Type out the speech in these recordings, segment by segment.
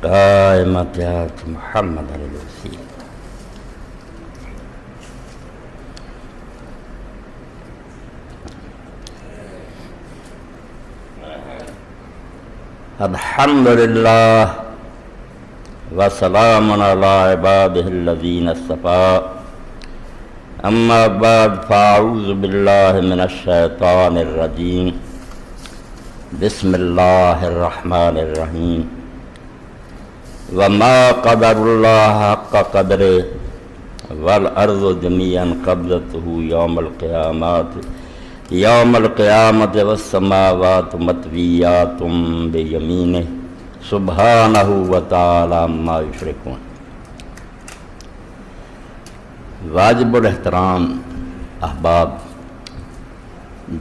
قائمت محمد علی الوسیل. الحمدللہ وسلام علی عبادہ الذین اصطفیٰ. اما بعد فاعوذ باللہ من الشیطان الرجیم. بسم اللہ الرحمن الرحیم. وما قدر اللہ حق قدرہ والارض جمیعا قبضتہ یوم القیامت والسماوات مطویات بیمینہ سبحانہ وتعالی عما یشرکون. واجب الاحترام احباب،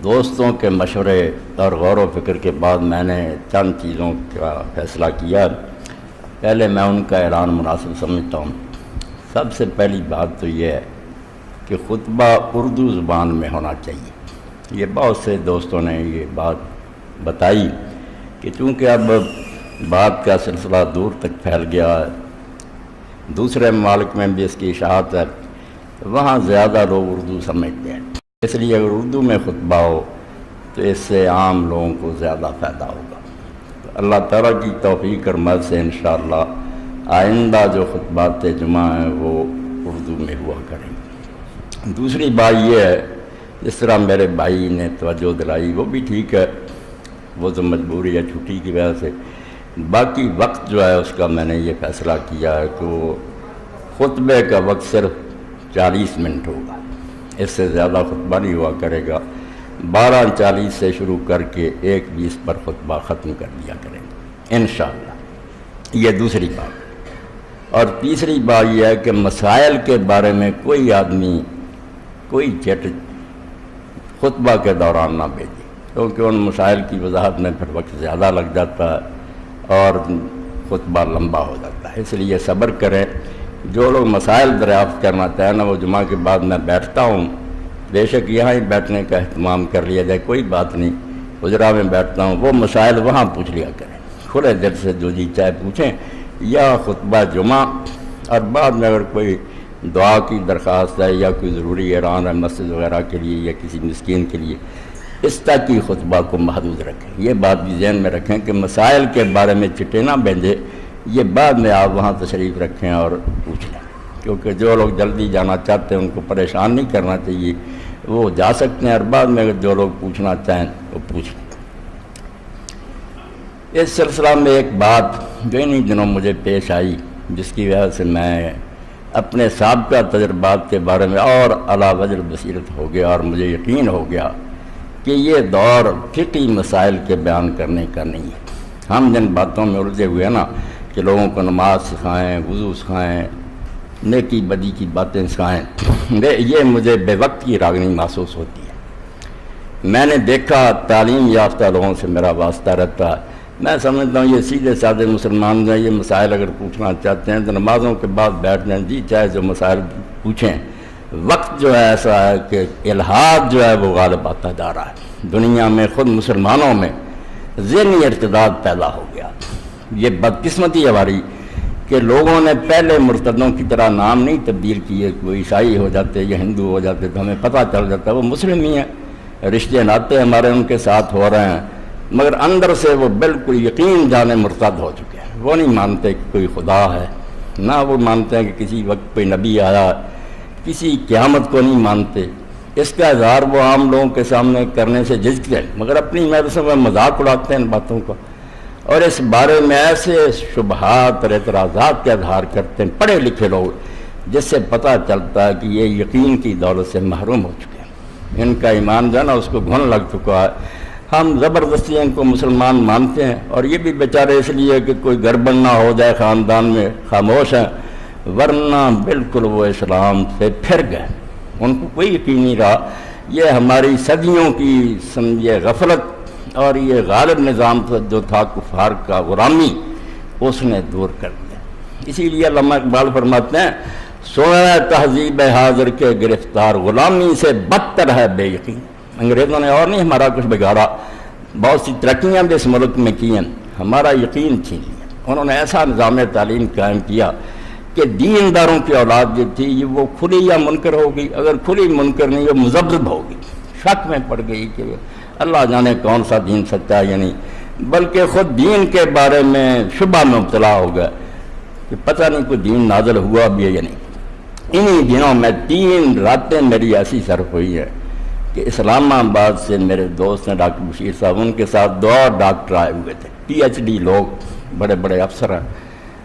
دوستوں کے مشورے اور غور و فکر کے بعد میں نے چند چیزوں کا فیصلہ کیا. پہلے میں ان کا اعلان مناسب سمجھتا ہوں. سب سے پہلی بات تو یہ ہے کہ خطبہ اردو زبان میں ہونا چاہیے. یہ بہت سے دوستوں نے یہ بات بتائی کہ چونکہ اب بات کا سلسلہ دور تک پھیل گیا ہے، دوسرے ممالک میں بھی اس کی اشاعت ہے، وہاں زیادہ لوگ اردو سمجھتے ہیں، اس لیے اگر اردو میں خطبہ ہو تو اس سے عام لوگوں کو زیادہ فائدہ ہوگا. تو اللہ تعالیٰ کی توفیق اور مدد سے انشاءاللہ آئندہ جو خطبات جمعہ ہیں وہ اردو میں ہوا کریں گے. دوسری بات یہ ہے، جس طرح میرے بھائی نے توجہ دلائی وہ بھی ٹھیک ہے، وہ تو مجبوری ہے چھٹی کی وجہ سے. باقی وقت جو ہے اس کا میں نے یہ فیصلہ کیا ہے کہ وہ خطبے کا وقت صرف 40 منٹ ہوگا، اس سے زیادہ خطبہ نہیں ہوا کرے گا. 12:40 سے شروع کر کے 1:20 پر خطبہ ختم کر دیا کریں گے انشاءاللہ. یہ دوسری بات. اور تیسری بات یہ ہے کہ مسائل کے بارے میں کوئی آدمی کوئی چٹ خطبہ کے دوران نہ بھیجے، کیونکہ ان مسائل کی وضاحت میں پھر وقت زیادہ لگ جاتا ہے اور خطبہ لمبا ہو جاتا ہے. اس لیے صبر کریں. جو لوگ مسائل دریافت کرنا چاہیں نا، وہ جمعہ کے بعد میں بیٹھتا ہوں، بے شک یہاں ہی بیٹھنے کا اہتمام کر لیا جائے، کوئی بات نہیں. حجرہ میں بیٹھتا ہوں، وہ مسائل وہاں پوچھ لیا کریں، کھلے دل سے جو جی چاہے پوچھیں. یا خطبہ جمعہ اور بعد میں اگر کوئی دعا کی درخواست ہے یا کوئی ضروری اعلان ہے مسجد وغیرہ کے لیے یا کسی مسکین کے لیے، اس تک کی خطبہ کو محدود رکھیں. یہ بات بھی ذہن میں رکھیں کہ مسائل کے بارے میں چٹے نہ بھیجیں، یہ بعد میں آپ وہاں تشریف رکھیں اور پوچھ لیں، کیونکہ جو لوگ جلدی جانا چاہتے ہیں ان کو پریشان نہیں کرنا چاہیے، وہ جا سکتے ہیں. اور بعد میں اگر جو لوگ پوچھنا چاہیں وہ پوچھ لیں. اس سلسلہ میں ایک بات جو انہی دنوں مجھے پیش آئی، جس کی وجہ سے میں اپنے سابقہ تجربات کے بارے میں اور علی وجہ بصیرت ہو گیا اور مجھے یقین ہو گیا کہ یہ دور فقہی مسائل کے بیان کرنے کا نہیں ہے. ہم جن باتوں میں الجھے ہوئے ہیں نا کہ لوگوں کو نماز سکھائیں، وضو سکھائیں، نیکی بدی کی باتیں سکھائیں، یہ مجھے بے وقت کی راگنی محسوس ہوتی ہے. میں نے دیکھا تعلیم یافتہ لوگوں سے میرا واسطہ رہتا ہے، میں سمجھتا ہوں یہ سیدھے سادھے مسلمان ہیں، یہ مسائل اگر پوچھنا چاہتے ہیں تو نمازوں کے بعد بیٹھ جائیں، جی چاہے جو مسائل پوچھیں. وقت جو ہے ایسا ہے کہ الحاد جو ہے وہ غالب آتا جا رہا ہے. دنیا میں خود مسلمانوں میں ذہنی ارتداد پیدا ہو گیا. یہ بدقسمتی ہماری کہ لوگوں نے پہلے مرتدوں کی طرح نام نہیں تبدیل کیے. کوئی عیسائی ہو جاتے یا ہندو ہو جاتے تو ہمیں پتہ چل جاتا ہے وہ مسلم ہی ہیں، رشتے ناطے ہمارے ان کے ساتھ ہو رہے ہیں، مگر اندر سے وہ بالکل یقین جانے مرتد ہو چکے ہیں. وہ نہیں مانتے کہ کوئی خدا ہے، نہ وہ مانتے ہیں کہ کسی وقت کوئی نبی آیا، کسی قیامت کو نہیں مانتے. اس کا اظہار وہ عام لوگوں کے سامنے کرنے سے جھجکتے ہیں، مگر اپنی مجلسوں میں مذاق اڑاتے ہیں ان باتوں کا، اور اس بارے میں ایسے شبہات اور اعتراضات کا اظہار کرتے ہیں پڑھے لکھے لوگ، جس سے پتہ چلتا ہے کہ یہ یقین کی دولت سے محروم ہو چکے ہیں. ان کا ایمان جو ہے نا اس کو گھن لگ چکا ہے. ہم زبردستی ان کو مسلمان مانتے ہیں، اور یہ بھی بیچارے اس لیے کہ کوئی گڑبڑ نہ ہو جائے خاندان میں خاموش ہیں، ورنہ بالکل وہ اسلام سے پھر گئے. ان کو کوئی یقین نہیں رہا. یہ ہماری صدیوں کی سمجھے غفلت اور یہ غالب نظام جو تھا کفار کا غلامی، اس نے دور کر دیا. اسی لیے علامہ اقبال فرماتے ہیں سونا تہذیب حاضر کے گرفتار غلامی سے بدتر ہے بے یقین. انگریزوں نے اور نہیں ہمارا کچھ بگاڑا، بہت سی ترقیاں بھی اس ملک میں کی ہیں، ہمارا یقین چھین لیا. انہوں نے ایسا نظام تعلیم قائم کیا کہ دینداروں کی اولاد جو تھی یہ وہ کھلی یا منکر ہوگی، اگر کھلی منکر نہیں وہ مذبذب ہوگی، شک میں پڑ گئی کہ اللہ جانے کون سا دین سچا ہے یا نہیں، بلکہ خود دین کے بارے میں شبہ میں مبتلا ہو گیا کہ پتہ نہیں کوئی دین نازل ہوا بھی ہے یا نہیں۔ انہی دنوں میں 3 راتیں میری ایسی صرف ہوئی ہے کہ اسلام آباد سے میرے دوست ہیں ڈاکٹر بشیر صاحب، ان کے ساتھ 2 اور ڈاکٹر آئے ہوئے تھے، PhD لوگ، بڑے بڑے افسر ہیں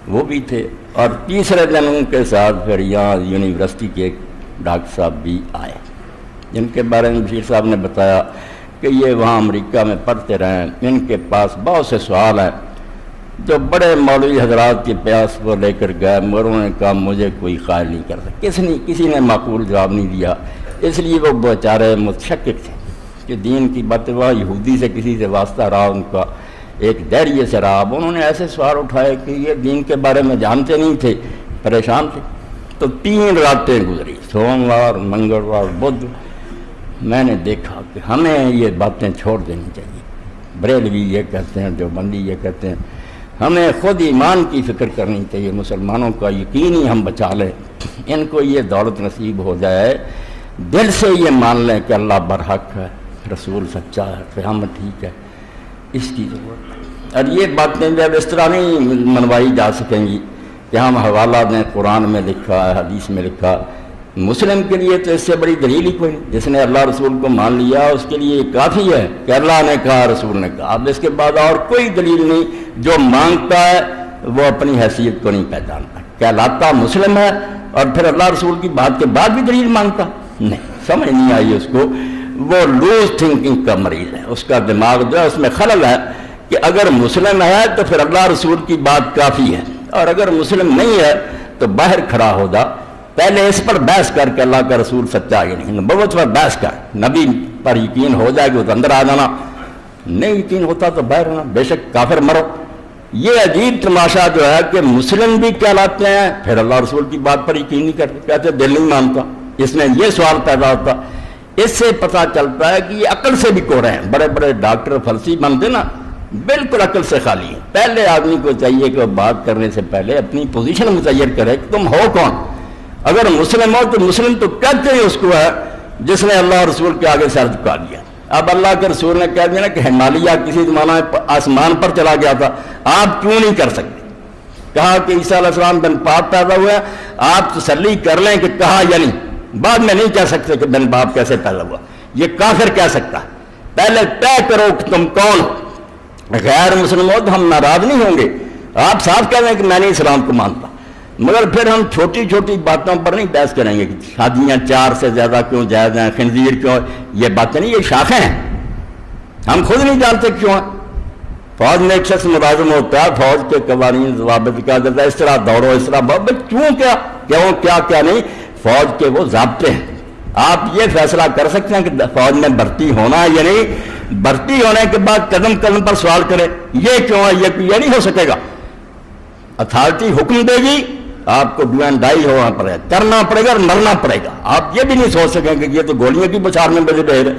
وہ بھی تھے، اور تیسرے دن ان کے ساتھ پھر یہاں یونیورسٹی کے ایک ڈاکٹر صاحب بھی آئے، جن کے بارے میں بشیر صاحب نے بتایا کہ یہ وہاں امریکہ میں پڑھتے رہے ہیں، ان کے پاس بہت سے سوال ہیں جو بڑے مولوی حضرات کے پیاس کو لے کر گئے، مگر انہوں نے کہا مجھے کوئی قائل نہیں کر سکتا، کسی نے معقول جواب نہیں دیا، اس لیے وہ بیچارے متشکک تھے کہ دین کی باتیں، وہ یہودی سے کسی سے واسطہ رہا ان کا، ایک دائریے سے رہا، انہوں نے ایسے سوال اٹھائے کہ یہ دین کے بارے میں جانتے نہیں تھے، پریشان تھے۔ تو 3 راتیں گزری، سوموار، منگلوار، بدھ، میں نے دیکھا کہ ہمیں یہ باتیں چھوڑ دینی چاہیے، بریلوی یہ کہتے ہیں، دیوبندی یہ کہتے ہیں، ہمیں خود ایمان کی فکر کرنی چاہیے، مسلمانوں کا یقین ہی ہم بچا لیں، ان کو یہ دولت نصیب ہو جائے، دل سے یہ مان لیں کہ اللہ برحق ہے، رسول سچا ہے، قیامت ٹھیک ہے، اس کی ضرورت ہے۔ اور یہ باتیں جب اس طرح نہیں منوائی جا سکیں گی کہ ہم حوالہ دیں، قرآن میں لکھا ہے، حدیث میں لکھا، مسلم کے لیے تو اس سے بڑی دلیل ہی کوئی نہیں، جس نے اللہ رسول کو مان لیا اس کے لیے کافی ہے کہ اللہ نے کہا، رسول نے کہا، اب اس کے بعد اور کوئی دلیل نہیں۔ جو مانگتا ہے وہ اپنی حیثیت کو نہیں پہچانتا، کہلاتا مسلم ہے اور پھر اللہ رسول کی بات کے بعد بھی دلیل مانگتا نہیں، سمجھ نہیں آئی اس کو، وہ لوز تھنکنگ کا مریض ہے، اس کا دماغ جو ہے اس میں خلل ہے کہ اگر مسلم ہے تو پھر اللہ رسول کی بات کافی ہے، اور اگر مسلم نہیں ہے تو باہر کھڑا ہو جا، پہلے اس پر بحث کر کے اللہ کا رسول سچا ہے نہیں، نبوت پر بحث کر، نبی پر یقین ہو جائے گا تو اندر آ جانا، نہیں یقین ہوتا تو باہر ہونا، بے شک کافر مرو۔ یہ عجیب تماشا جو ہے کہ مسلم بھی کہلاتے ہیں پھر اللہ رسول کی بات پر یقین نہیں کرتے، کہتے دل نہیں مانتا، اس میں یہ سوال پیدا ہوتا۔ اس سے پتہ چلتا ہے کہ یہ عقل سے بھی کورے ہیں، بڑے بڑے ڈاکٹر فلسفی بنتے نا، بالکل عقل سے خالی ہیں۔ پہلے آدمی کو چاہیے کہ وہ بات کرنے سے پہلے اپنی پوزیشن متعین کرے کہ تم ہو کون، اگر مسلم ہو تو مسلم تو کہتے ہی اس کو ہے جس نے اللہ رسول کے آگے سر جھکا دیا۔ اب اللہ کے رسول نے کہہ دیا نا کہ ہمالیہ کسی زمانہ آسمان پر چلا گیا تھا، آپ کیوں نہیں کر سکتے؟ کہا کہ عیسیٰ علیہ السلام بن پاپ پیدا ہوا، آپ تسلی کر لیں کہ کہا یا نہیں، بعد میں نہیں کہہ سکتے کہ بن باپ کیسے پیدا ہوا، یہ کافر کہہ سکتا ہے۔ پہلے طے کرو کہ تم کون ہو، غیر مسلم ہو تو ہم ناراض نہیں ہوں گے، آپ صاف کہہ دیں کہ میں نہیں اسلام کو مانتا، مگر پھر ہم چھوٹی چھوٹی باتوں پر نہیں بحث کریں گے کہ شادیاں 4 سے زیادہ کیوں جائز ہیں، خنزیر کیوں، یہ باتیں نہیں، یہ شاخیں ہیں، ہم خود نہیں جانتے کیوں ہیں۔ فوج میں ایک شخص ملازم ہوتا ہے، فوج کے قوانین ضوابط کہا جاتا ہے اس طرح دوڑو، اس طرح کیوں، کیا نہیں، فوج کے وہ ضابطے ہیں۔ آپ یہ فیصلہ کر سکتے ہیں کہ فوج میں بھرتی ہونا ہے یا نہیں، بھرتی ہونے کے بعد قدم قدم پر سوال کرے یہ کیوں ہے، یہ نہیں ہو سکے گا۔ اتھارٹی حکم دے گی، آپ کو ڈو اینڈ ڈائی ہونا پڑے گا، کرنا پڑے گا اور مرنا پڑے گا۔ آپ یہ بھی نہیں سوچ سکیں کہ یہ تو گولیوں کی بچار میں بجے رہے۔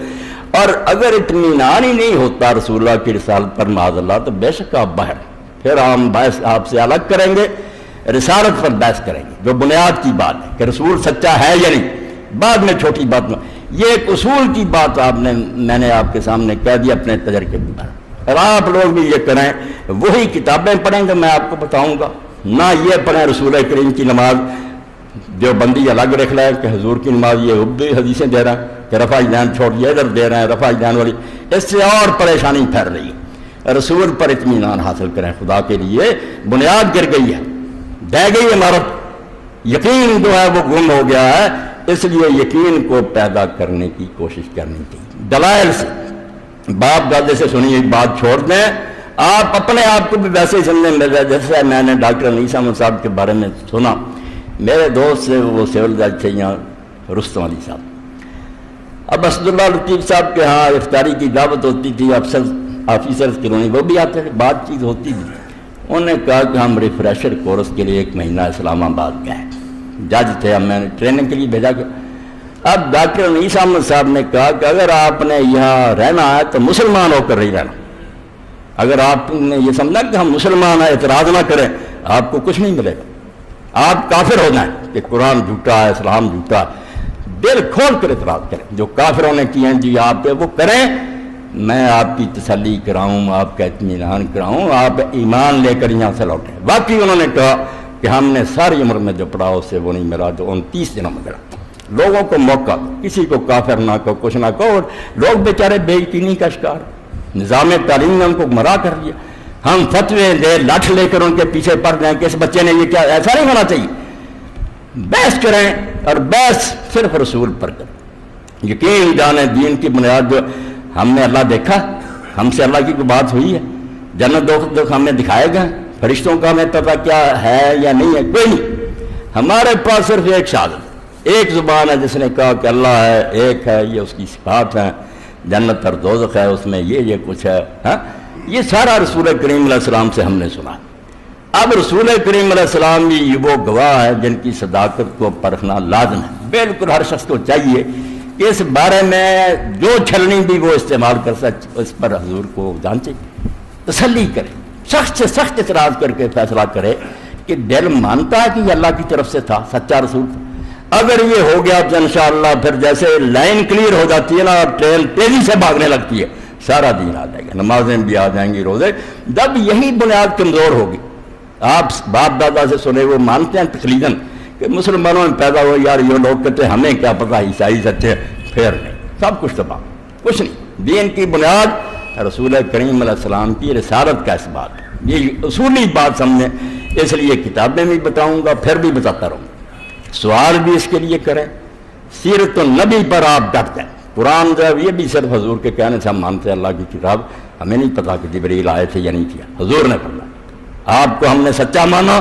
اور اگر اطمینان ہی نہیں ہوتا رسول اللہ کی رسالت پر معاذ اللہ، تو بے شک آپ باہر، پھر ہم بحث آپ سے الگ کریں گے، رسالت پر بحث کریں گے جو بنیاد کی بات ہے کہ رسول سچا ہے یا نہیں، بعد میں چھوٹی بات میں۔ یہ ایک اصول کی بات میں نے آپ کے سامنے کہہ دی اپنے تجربے کے بارے، اور آپ لوگ بھی یہ کریں، وہی کتابیں پڑھیں گے میں آپ کو بتاؤں گا، نہ یہ پڑھیں رسول کریم کی نماز جو بندی الگ رکھ لائے کہ حضور کی نماز یہ اردو حدیثیں دے رہا ہے کہ رفع دین چھوڑ دیا ادھر دے رہے ہیں رفع دین والی، اس سے اور پریشانی پھیل رہی ہے۔ رسول پر اطمینان حاصل کریں، خدا کے لیے بنیاد گر گئی ہے، ڈہ گئی عمارت، یقین جو ہے وہ گم ہو گیا ہے، اس لیے یقین کو پیدا کرنے کی کوشش کرنی چاہیے دلائل سے۔ باپ دادے سے سنی ایک بات چھوڑ دیں، آپ اپنے آپ کو بھی ویسے ہی سمجھنے مل رہا جیسے میں نے ڈاکٹر انیس احمد صاحب کے بارے میں سنا، میرے دوست سے وہ سول جج تھے یہاں رستم علی صاحب، اب اسد اللہ لطیف صاحب کے ہاں افطاری کی دعوت ہوتی تھی، آفیسرز کلونی وہ بھی آتے تھے، بات چیت ہوتی تھی، انہوں نے کہا کہ ہم ریفریشر کورس کے لیے 1 مہینہ اسلام آباد گئے، جج تھے، میں نے ٹریننگ کے لیے بھیجا گیا۔ اب ڈاکٹر انیس احمد صاحب نے کہا کہ اگر آپ نے یہاں رہنا ہے تو مسلمان ہو کر ہی رہنا، اگر آپ نے یہ سمجھا کہ ہم مسلمان ہیں اعتراض نہ کریں، آپ کو کچھ نہیں ملے گا، آپ کافر ہو جائیں کہ قرآن جھوٹا ہے، اسلام جھوٹا ہے۔ دل کھول کر اعتراض کریں، جو کافروں نے کیے ہیں جی آپ پہ وہ کریں، میں آپ کی تسلی کراؤں، آپ کا اطمینان کراؤں، آپ ایمان لے کر یہاں سے لوٹیں۔ باقی انہوں نے کہا کہ ہم نے ساری عمر میں جو پڑھا اس سے وہ نہیں ملا، جو 29 دنوں میں ملا۔ لوگوں کو موقع دو، کسی کو کافر نہ کہو، کچھ نہ کہو، لوگ بیچارے بے یقینی کا شکار، نظام تعلیم نے ان کو گمراہ کر دیا۔ ہم فتوے دے لٹھ لے کر ان کے پیچھے پڑ جائیں کہ اس بچے نے یہ کیا، ایسا نہیں ہونا چاہیے۔ بحث کریں، اور بحث صرف رسول پر کریں، یقین جانیں دین کی بنیاد جو ہم نے اللہ دیکھا، ہم سے اللہ کی کوئی بات ہوئی ہے، جنت دوزخ ہمیں دکھائے گئے، فرشتوں کا ہمیں پتہ کیا ہے یا نہیں ہے، کوئی نہیں۔ ہمارے پاس صرف ایک شہادت، ایک زبان ہے جس نے کہا کہ اللہ ہے، ایک ہے، یہ اس کی صفات ہیں، جنت اور دوزخ ہے، اس میں یہ کچھ ہے، ہاں یہ سارا رسول کریم علیہ السلام سے ہم نے سنا۔ اب رسول کریم علیہ السلام بھی وہ گواہ ہے جن کی صداقت کو پرکھنا لازم ہے۔ بالکل ہر شخص کو چاہیے کہ اس بارے میں جو چھلنی بھی وہ استعمال کر سکے اس پر حضور کو جانچے، تسلی کرے، سخت سے سخت اعتراض کر کے فیصلہ کرے کہ دل مانتا ہے کہ یہ اللہ کی طرف سے تھا، سچا رسول تھا۔ اگر یہ ہو گیا تو انشاءاللہ پھر جیسے لائن کلیئر ہو جاتی ہے نا اور ٹرین تیزی سے بھاگنے لگتی ہے، سارا دین آ جائے گا، نمازیں بھی آ جائیں گی، روزے۔ جب یہی بنیاد کمزور ہوگی، آپ باپ دادا سے سنے وہ مانتے ہیں تقلیداً کہ مسلمانوں میں پیدا ہو، یار یہ لوگ کہتے ہیں ہمیں کیا پتہ عیسائی سچے، پھر نہیں، سب کچھ تباہ، کچھ نہیں۔ دین کی بنیاد رسول کریم علیہ السلام کی رسالت کا اس بات، یہ اصولی بات سمجھیں۔ اس لیے کتابیں بھی بتاؤں گا، پھر بھی بتاتا رہوں گا، سوال بھی اس کے لیے کریں۔ سیرت النبی پر آپ ڈٹ جائیں۔ قرآن جو ہے یہ بھی صرف حضور کے کہنے سے ہم مانتے ہیں اللہ کی کتاب، ہمیں نہیں پتا کہ جبریل آئے تھے یا نہیں کیا، حضور نے فرمایا۔ آپ کو ہم نے سچا مانا،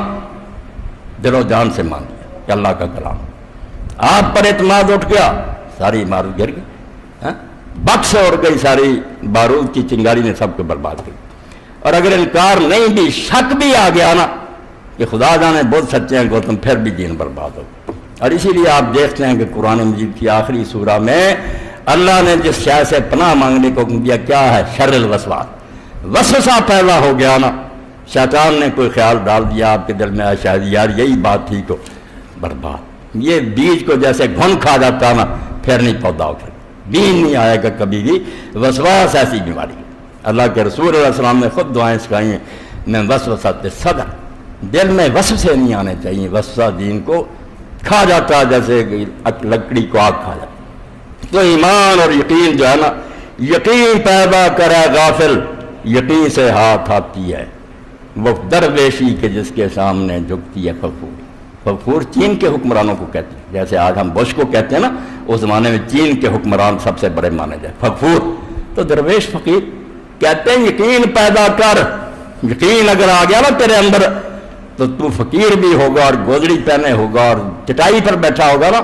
دل و جان سے مان لیا کہ اللہ کا کلام۔ آپ پر اعتماد اٹھ گیا، ساری عمارت گر گئی، بکس اڑ گئی، ساری بارود کی چنگاری نے سب کو برباد کی۔ اور اگر انکار نہیں بھی، شک بھی آ گیا نا کہ خدا جانے بہت سچے ہیں گوتم، پھر بھی دین برباد ہو۔ اور اسی لیے آپ دیکھتے ہیں کہ قرآن مجید کی آخری سورہ میں اللہ نے جس شے سے پناہ مانگنے کو حکم دیا کیا ہے، شر الوسواس، وسوسہ پیدا ہو گیا نا، شیطان نے کوئی خیال ڈال دیا آپ کے دل میں، شاید یار یہی بات تھی، کو برباد۔ یہ بیج کو جیسے گھن کھا جاتا نا، پھر نہیں پودا اٹھے، بیج نہیں آئے گا کبھی بھی۔ وسواس ایسی بیماری ہے، اللہ کے رسول علیہ السلام نے خود دعائیں سکھائی ہیں، میں وسوسۃ صدر، دل میں وسوسے نہیں آنے چاہیے، وسوسہ دین کو کھا جاتا ہے جیسے لکڑی کو آگ کھا جاتا۔ تو ایمان اور یقین جو ہے نا، یقین پیدا کرے غافل، یقین سے ہاتھ آتی ہے وہ درویشی کے جس کے سامنے جھکتی ہے فخور۔ فخور چین کے حکمرانوں کو کہتے ہیں، جیسے آج ہم بش کو کہتے ہیں نا، اس زمانے میں چین کے حکمران سب سے بڑے مانے جائے فخور۔ تو درویش فقیر کہتے ہیں یقین پیدا کر، یقین اگر آ گیا نا تیرے اندر تو فقیر بھی ہوگا اور گودڑی پہنے ہوگا اور چٹائی پر بیٹھا ہوگا نا،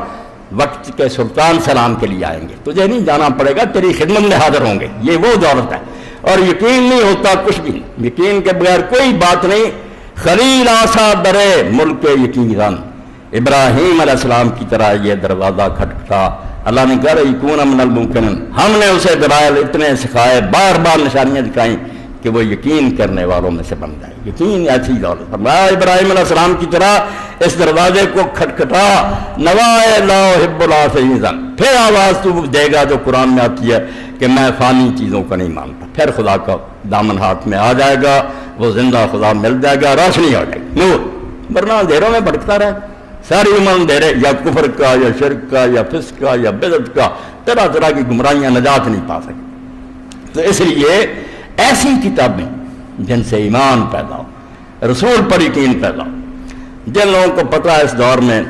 وقت کے سلطان سلام کے لیے آئیں گے، تجھے نہیں جانا پڑے گا، تیری خدمت میں حاضر ہوں گے۔ یہ وہ دولت ہے، اور یقین نہیں ہوتا کچھ بھی نہیں، یقین کے بغیر کوئی بات نہیں۔ خلیل آسا درے ملک یقین رن، ابراہیم علیہ السلام کی طرح یہ دروازہ کھٹکھٹا، اللہ نے کہا یکون من الممکن، ہم نے اسے دلائل اتنے سکھائے، بار بار نشانیاں دکھائیں کہ وہ یقین کرنے والوں میں سے بن جائے۔ یقین ایسی دولت، ابراہیم علیہ السلام کی طرح اس دروازے کو کھٹکھٹا، نوائے لا احب العافین، پھر آواز تو دے گا جو قرآن میں آتی ہے کہ میں فانی چیزوں کو نہیں مانتا، پھر خدا کا دامن ہاتھ میں آ جائے گا، وہ زندہ خدا مل جائے گا، روشنی ہو جائے گی، نور، ورنہ اندھیروں میں بھٹکتا رہے ساری عمر اندھیرے، یا کفر کا یا شرک کا یا فسق کا یا بدعت کا، طرح طرح کی گمراہیاں، نجات نہیں پا سکتی۔ تو اس لیے ایسی کتابیں جن سے ایمان پیدا ہو، رسول پر یقین پیدا ہو۔ جن لوگوں کو پتہ ہے اس دور میں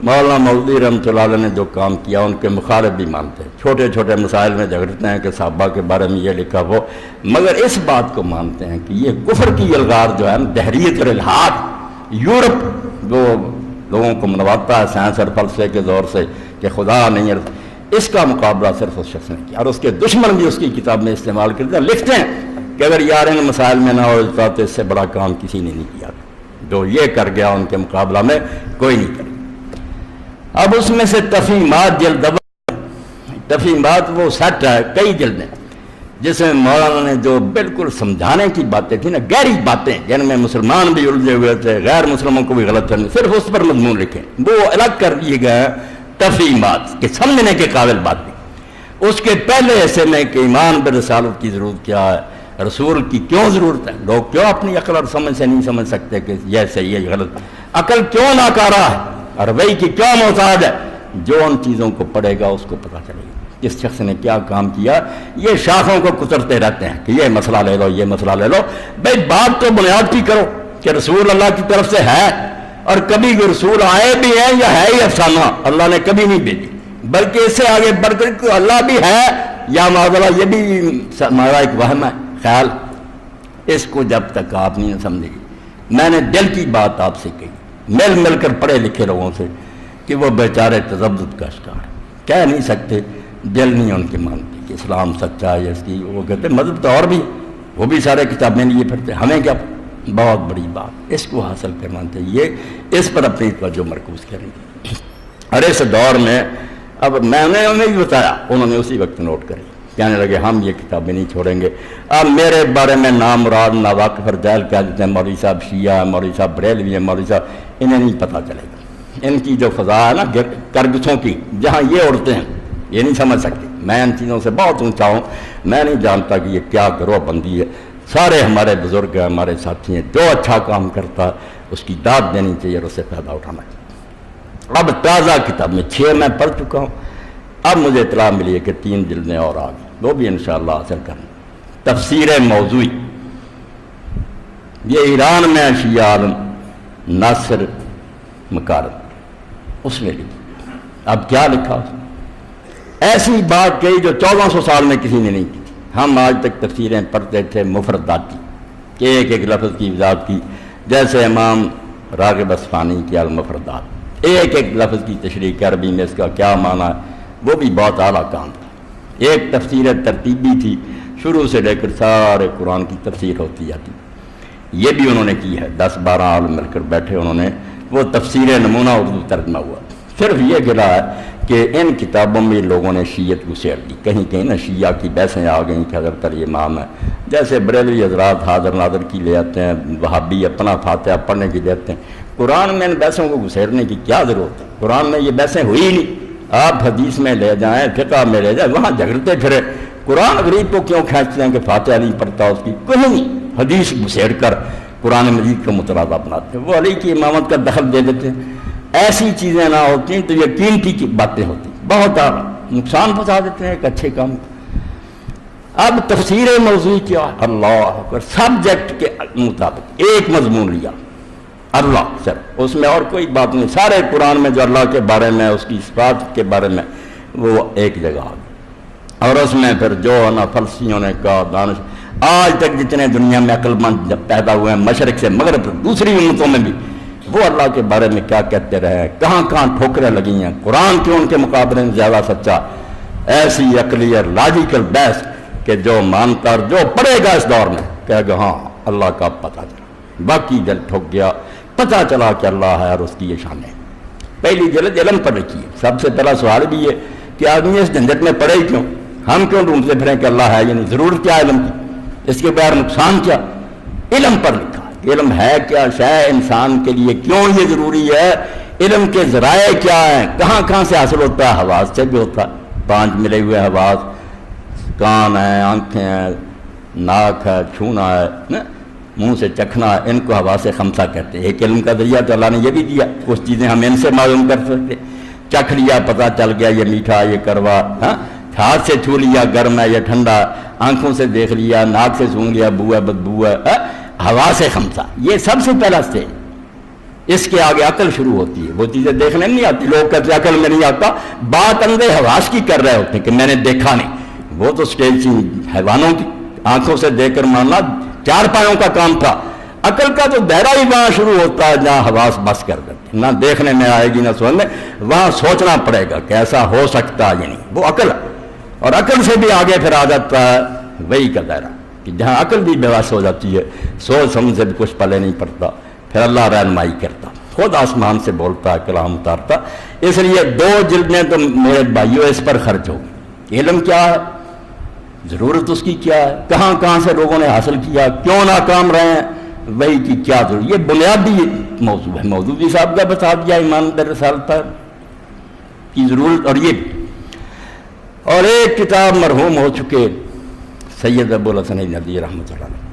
مولانا مودودی رحمۃ اللہ علیہ نے جو کام کیا، ان کے مخالف بھی مانتے ہیں، چھوٹے چھوٹے مسائل میں جھگڑتے ہیں کہ صحابہ کے بارے میں یہ لکھا وہ، مگر اس بات کو مانتے ہیں کہ یہ کفر کی الغار جو ہے دہریت اور الحاد، یورپ جو لوگوں کو منواتا ہے سائنس اور فلسفے کے دور سے کہ خدا نہیں ہے، اس کا مقابلہ صرف اس شخص نے کیا، اور اس کے دشمن بھی اس کی کتاب میں استعمال کرتے ہیں، لکھتے ہیں کہ اگر یار ان مسائل میں نہ ہوتا تو اس سے بڑا کام کسی نے نہیں کیا، جو یہ کر گیا ان کے مقابلہ میں کوئی نہیں کرے۔ اب اس میں سے تفہیمات جلد، تفہیمات وہ سیٹ ہے، کئی جلدیں، جس میں مولانا نے جو بالکل سمجھانے کی باتیں تھیں نا، گہری باتیں جن میں مسلمان بھی الجھے ہوئے تھے، غیر مسلموں کو بھی غلط کرنے، صرف اس پر مضمون لکھیں، وہ الگ کر دیے گئے تفہیمات کہ سمجھنے کے قابل بات نہیں۔ اس کے پہلے حصے میں کہ ایمان برسالت کی ضرورت کیا ہے، رسول کی کیوں ضرورت ہے، لوگ کیوں اپنی عقل اور سمجھ سے نہیں سمجھ سکتے کہ یہ صحیح ہے یہ غلط، عقل کیوں ناکارہ ہے اور وہی کی کیوں محتاج ہے، جو ان چیزوں کو پڑھے گا اس کو پتہ چلے گا کس شخص نے کیا کام کیا۔ یہ شاخوں کو کترتے رہتے ہیں کہ یہ مسئلہ لے لو یہ مسئلہ لے لو، بھئی بات تو بنیاد کی کرو کہ رسول اللہ کی طرف سے ہے، اور کبھی کوئی رسول آئے بھی ہیں یا ہے ہی افسانہ، اللہ نے کبھی نہیں بھیجی، بلکہ اس سے آگے بڑھ کر کہ اللہ بھی ہے یا معذاللہ یہ بھی ہمارا ایک وہم ہے خیال۔ اس کو جب تک آپ نہیں سمجھے گی، میں نے دل کی بات آپ سے کہی، مل کر پڑھے لکھے لوگوں سے کہ وہ بیچارے تذبذب کا شکار کہہ نہیں سکتے، دل نہیں ان کی مانتی کہ اسلام سچا ہے اس کی، وہ کہتے مذہب تو اور بھی، وہ بھی سارے کتابیں لیے پڑھتے، ہمیں کیا؟ بہت بڑی بات، اس کو حاصل کرنا چاہیے، اس پر اپنی توجہ مرکوز کریں گے۔ اور اس دور میں اب میں نے انہیں بھی بتایا، انہوں نے اسی وقت نوٹ کری، کہنے لگے ہم یہ کتابیں نہیں چھوڑیں گے۔ اب میرے بارے میں نامراد ناواقف اور جاہل کہہ دیتے ہیں، مولوی صاحب شیعہ ہیں، مولوی صاحب بریلوی ہیں، مولوی صاحب، انہیں نہیں پتہ چلے گا۔ ان کی جو فضا ہے نا کرگسوں کی، جہاں یہ اڑتے ہیں یہ نہیں سمجھ سکتے۔ میں ان چیزوں سے بہت اونچا ہوں، میں نہیں جانتا کہ یہ کیا گروہ بندی ہے۔ سارے ہمارے بزرگ ہیں، ہمارے ساتھی ہیں، جو اچھا کام کرتا ہے اس کی داد دینی چاہیے اور اس سے فائدہ اٹھانا چاہیے۔ اب تازہ کتاب میں 6 میں پڑھ چکا ہوں، اب مجھے اطلاع ملی ہے کہ 3 جلدیں اور آ گئی، وہ بھی انشاءاللہ حاصل کریں۔ تفسیر موضوعی، یہ ایران میں شیعہ عالم ناصر مکارم اس نے لکھی۔ اب کیا لکھا اس نے؟ ایسی بات کہی جو 1400 سال میں کسی نے نہیں کی تھی۔ ہم آج تک تفسیریں پڑھتے تھے مفرداتی کہ ایک ایک لفظ کی وضاحت کی، جیسے امام راغب اصفہانی کی المفردات، ایک ایک لفظ کی تشریح عربی میں اس کا کیا معنی ہے، وہ بھی بہت اعلیٰ کام تھا۔ ایک تفسیر ترتیبی تھی، شروع سے لے کر سارے قرآن کی تفسیر ہوتی جاتی، یہ بھی انہوں نے کی ہے۔ 10-12 عالم مل کر بیٹھے، انہوں نے وہ تفسیر نمونہ اردو ترجمہ ہوا۔ صرف یہ گلا ہے کہ ان کتابوں میں لوگوں نے شیعت گسیڑ دی، کہیں کہیں نا شیعہ کی بحثیں آ گئیں کہ حضرت علی امام ہے، جیسے بریلوی حضرات حاضر ناظر کی لے آتے ہیں، وہابی اپنا فاتحہ پڑھنے کی لے آتے ہیں۔ قرآن میں ان بحثوں کو گسیڑنے کی کیا ضرورت ہے؟ قرآن میں یہ بحثیں ہوئی نہیں، آپ حدیث میں لے جائیں، فقہ میں لے جائیں، وہاں جھگڑتے پھرے۔ قرآن غریب کو کیوں کھینچتے ہیں کہ فاتحہ نہیں پڑھتا اس کی؟ کہیں نہیں، حدیث گسیڑ کر قرآن مجید کا مترادف بناتے ہیں، وہ علی کی امامت کا دخل دے دیتے ہیں۔ ایسی چیزیں نہ ہوتی تو یہ قیمتی کی باتیں ہوتی، بہت نقصان پہنچا دیتے ہیں ایک اچھے کام کو۔ اب تفسیر موضوعی کیا؟ اللہ اکبر، سبجیکٹ کے مطابق ایک مضمون لیا، اللہ سر، اس میں اور کوئی بات نہیں، سارے قرآن میں جو اللہ کے بارے میں، اس کی صفات کے بارے میں، وہ ایک جگہ آ گئی۔ اور اس میں پھر جو نا فلسفیوں نے کہا، دانش آج تک جتنے دنیا میں عقل مند پیدا ہوئے ہیں، مشرق سے مغرب دوسری امتوں میں بھی، وہ اللہ کے بارے میں کیا کہتے رہے، کہاں کہاں ٹھوکریں لگی ہیں، قرآن کیوں ان کے مقابلے میں زیادہ سچا۔ ایسی عقلی اور لاجیکل بحث کہ جو مانتا اور جو پڑھے گا اس دور میں کہے گا ہاں اللہ کا پتہ چلا، باقی دل ٹھک گیا، پتہ چلا کہ اللہ ہے اور اس کی یہ شان ہے۔ پہلی جلد علم پر رکھی ہے۔ سب سے پہلا سوال بھی ہے کہ آدمی اس جھنجٹ میں پڑے ہی کیوں؟ ہم کیوں ڈھونڈتے پھریں کہ اللہ ہے، یعنی ضرورت کیا علم کی، اس کے بغیر نقصان کیا؟ علم پر لکھا، علم ہے کیا شے انسان کے لیے، کیوں یہ ضروری ہے، علم کے ذرائع کیا ہیں، کہاں کہاں سے حاصل ہوتا ہے، حواس سے بھی ہوتا ہے، 5 ملے ہوئے حواس، کان ہے، آنکھیں ہیں، ناک ہے، چھونا ہے، منہ سے چکھنا ہے، ان کو حواس خمسہ کہتے ہیں۔ ایک علم کا ذریعہ تو اللہ نے یہ بھی دیا، کچھ چیزیں ہم ان سے معلوم کر سکتے، چکھ لیا پتہ چل گیا یہ میٹھا یہ کروا، ہاتھ سے چھو لیا گرم ہے یا ٹھنڈا، آنکھوں سے دیکھ لیا، ناک سے سونگھ لیا بو ہے بدبو ہے، حواس خمسہ، یہ سب سے پہلا سٹیج۔ اس کے آگے عقل شروع ہوتی ہے، وہ چیزیں دیکھنے نہیں آتی، لوگ کہتے ہیں عقل میں نہیں آتا، بات اندھے حواس کی کر رہے ہوتے ہیں کہ میں نے دیکھا نہیں، وہ تو سٹیج تھی حیوانوں کی، آنکھوں سے دیکھ کر ماننا 4 پایوں کا کام تھا۔ عقل کا تو دائرہ ہی وہاں شروع ہوتا ہے جہاں حواس بس کر دیتے، نہ دیکھنے میں آئے گی نہ سننے، وہاں سوچنا پڑے گا کہ ایسا ہو سکتا ہے، یعنی وہ عقل ہے۔ اور عقل سے بھی آگے پھر آ جاتا ہے وہی کا دائرہ کہ جہاں عقل بھی بے بس ہو جاتی ہے، سوچ سمجھ سے بھی کچھ پلے نہیں پڑتا، پھر اللہ رہنمائی کرتا، خود آسمان سے بولتا ہے، کلام اتارتا۔ اس لیے 2 جلدیں تو میرے بھائیوں اس پر خرچ ہوگی۔ علم کیا ہے؟ ضرورت اس کی کیا ہے، کہاں کہاں سے لوگوں نے حاصل کیا، کیوں ناکام رہے ہیں، وہی کی کیا ضرورت، یہ بنیادی موضوع ہے۔ مودودی صاحب کا بتا دیا ایمان در رسالت کی ضرورت، اور یہ اور ایک کتاب مرحوم ہو چکے سید ابوالحسن ندوی رحمۃ اللہ علیہ،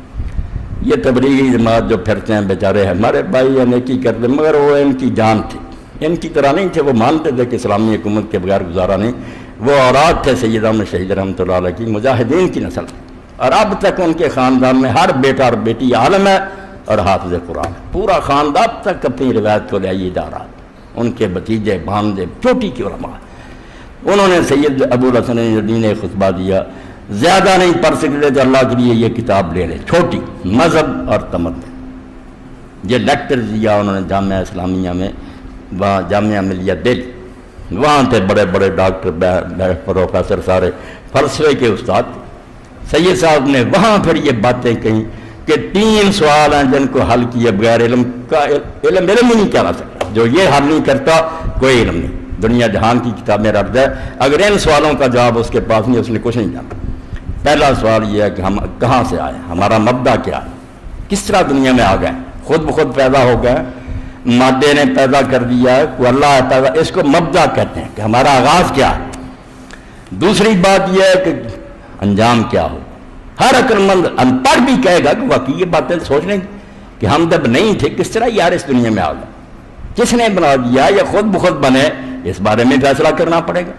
یہ تبلیغی جماعت جو پھرتے ہیں بیچارے ہمارے بھائی یا نیکی کرتے، مگر وہ ان کی جان تھی، ان کی طرح نہیں تھے، وہ مانتے تھے کہ اسلامی حکومت کے بغیر گزارا نہیں، وہ اولاد تھے سید احمد شہید رحمۃ اللہ علیہ کی، مجاہدین کی نسل، اور اب تک ان کے خاندان میں ہر بیٹا اور بیٹی عالم ہے اور حافظ قرآن ہے، پورا خاندان تک اپنی روایت کو لے جا رہا ہے، ان کے بھتیجے بھانجے چوٹی کی علماء۔ انہوں نے سید ابوالحسن ندوی نے خطبہ دیا، زیادہ نہیں پڑھ سکتے تو اللہ کے لیے یہ کتاب لے لے، چھوٹی، مذہب اور تمدن، یہ لیکچر دیا انہوں نے جامعہ اسلامیہ میں، وہاں جامعہ ملیہ دہلی، وہاں تھے بڑے بڑے ڈاکٹر پروفیسر سارے فلسفے کے استاد۔ سید صاحب نے وہاں پھر یہ باتیں کہیں کہ 3 سوال ہیں جن کو حل کیے بغیر علم کا علم ہی نہیں کہنا سکتا، جو یہ حل نہیں کرتا کوئی علم نہیں، دنیا جہان کی کتابیں رد ہے، اگر ان سوالوں کا جواب اس کے پاس نہیں، اس نے کچھ نہیں جانا۔ پہلا سوال یہ ہے کہ ہم کہاں سے آئے، ہمارا مبدا کیا ہے، کس طرح دنیا میں آ گئے، خود بخود پیدا ہو گئے، مادے نے پیدا کر دیا ہے، کوئی اللہ ہے پیدا، اس کو مبدا کہتے ہیں کہ ہمارا آغاز کیا ہے۔ دوسری بات یہ ہے کہ انجام کیا ہو، ہر عقل مند ان پڑھ بھی کہے گا کہ واقعی یہ باتیں سوچ لیں کہ ہم جب نہیں تھے کس طرح یار اس دنیا میں آ گئے، کس نے بنا دیا یا خود بخود بنے، اس بارے میں فیصلہ کرنا پڑے گا،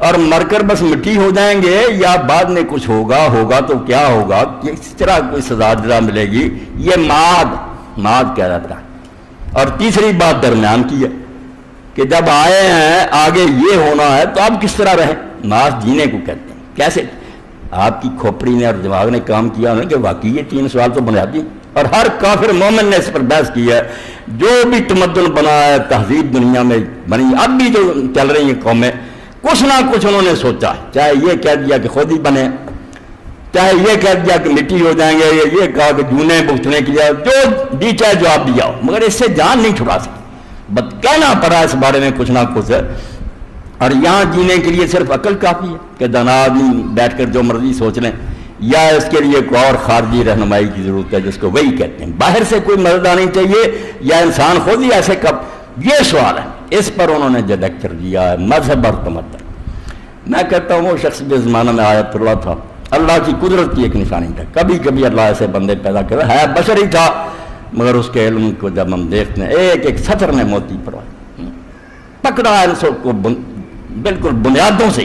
اور مر کر بس مٹی ہو جائیں گے یا بعد میں کچھ ہوگا تو کیا ہوگا، کس طرح کوئی سزا جزا ملے گی، یہ ماد کہہ جاتا ہے۔ اور تیسری بات درمیان کی ہے کہ جب آئے ہیں آگے یہ ہونا ہے تو اب کس طرح رہیں، ماس جینے کو کہتے ہیں، کیسے آپ کی کھوپڑی نے اور دماغ نے کام کیا نا کہ واقعی یہ 3 سوال تو بنیادی، اور ہر کافر مومن نے اس پر بحث کی ہے، جو بھی تمدن بنا ہے، تہذیب دنیا میں بنی، اب بھی جو چل رہی ہیں قومیں، کچھ نہ کچھ انہوں نے سوچا ہے، چاہے یہ کہہ دیا کہ خود ہی بنے، چاہے یہ کہہ دیا کہ مٹی ہو جائیں گے، یہ کہا کہ جونے بھگتنے کے لیے، جو دی چاہے جواب دیا ہو، مگر اس سے جان نہیں چھڑا سکتی، بس کہنا پڑا اس بارے میں کچھ نہ کچھ ہے۔ اور یہاں جینے کے لیے صرف عقل کافی ہے کہ دانا آدمی بیٹھ کر جو مرضی سوچ لیں، یا اس کے لیے کوئی اور خارجی رہنمائی کی ضرورت ہے جس کو وہی کہتے ہیں، باہر سے کوئی مدد آنی چاہیے یا انسان خود ہی ایسے کب، یہ سوال ہے۔ اس پر انہوں نے جو لیکچر دیا ہے مذہب اور تمدن، میں کہتا ہوں وہ شخص جس زمانہ میں آیت اللہ تھا، اللہ کی قدرت کی ایک نشانی تھا، کبھی کبھی اللہ ایسے بندے پیدا کرتا ہے، بشر ہی تھا، مگر اس کے علم کو جب ہم دیکھتے ہیں ایک ایک سطر نے موتی پڑھائی، پکڑا ہے سب کو بالکل بنیادوں سے،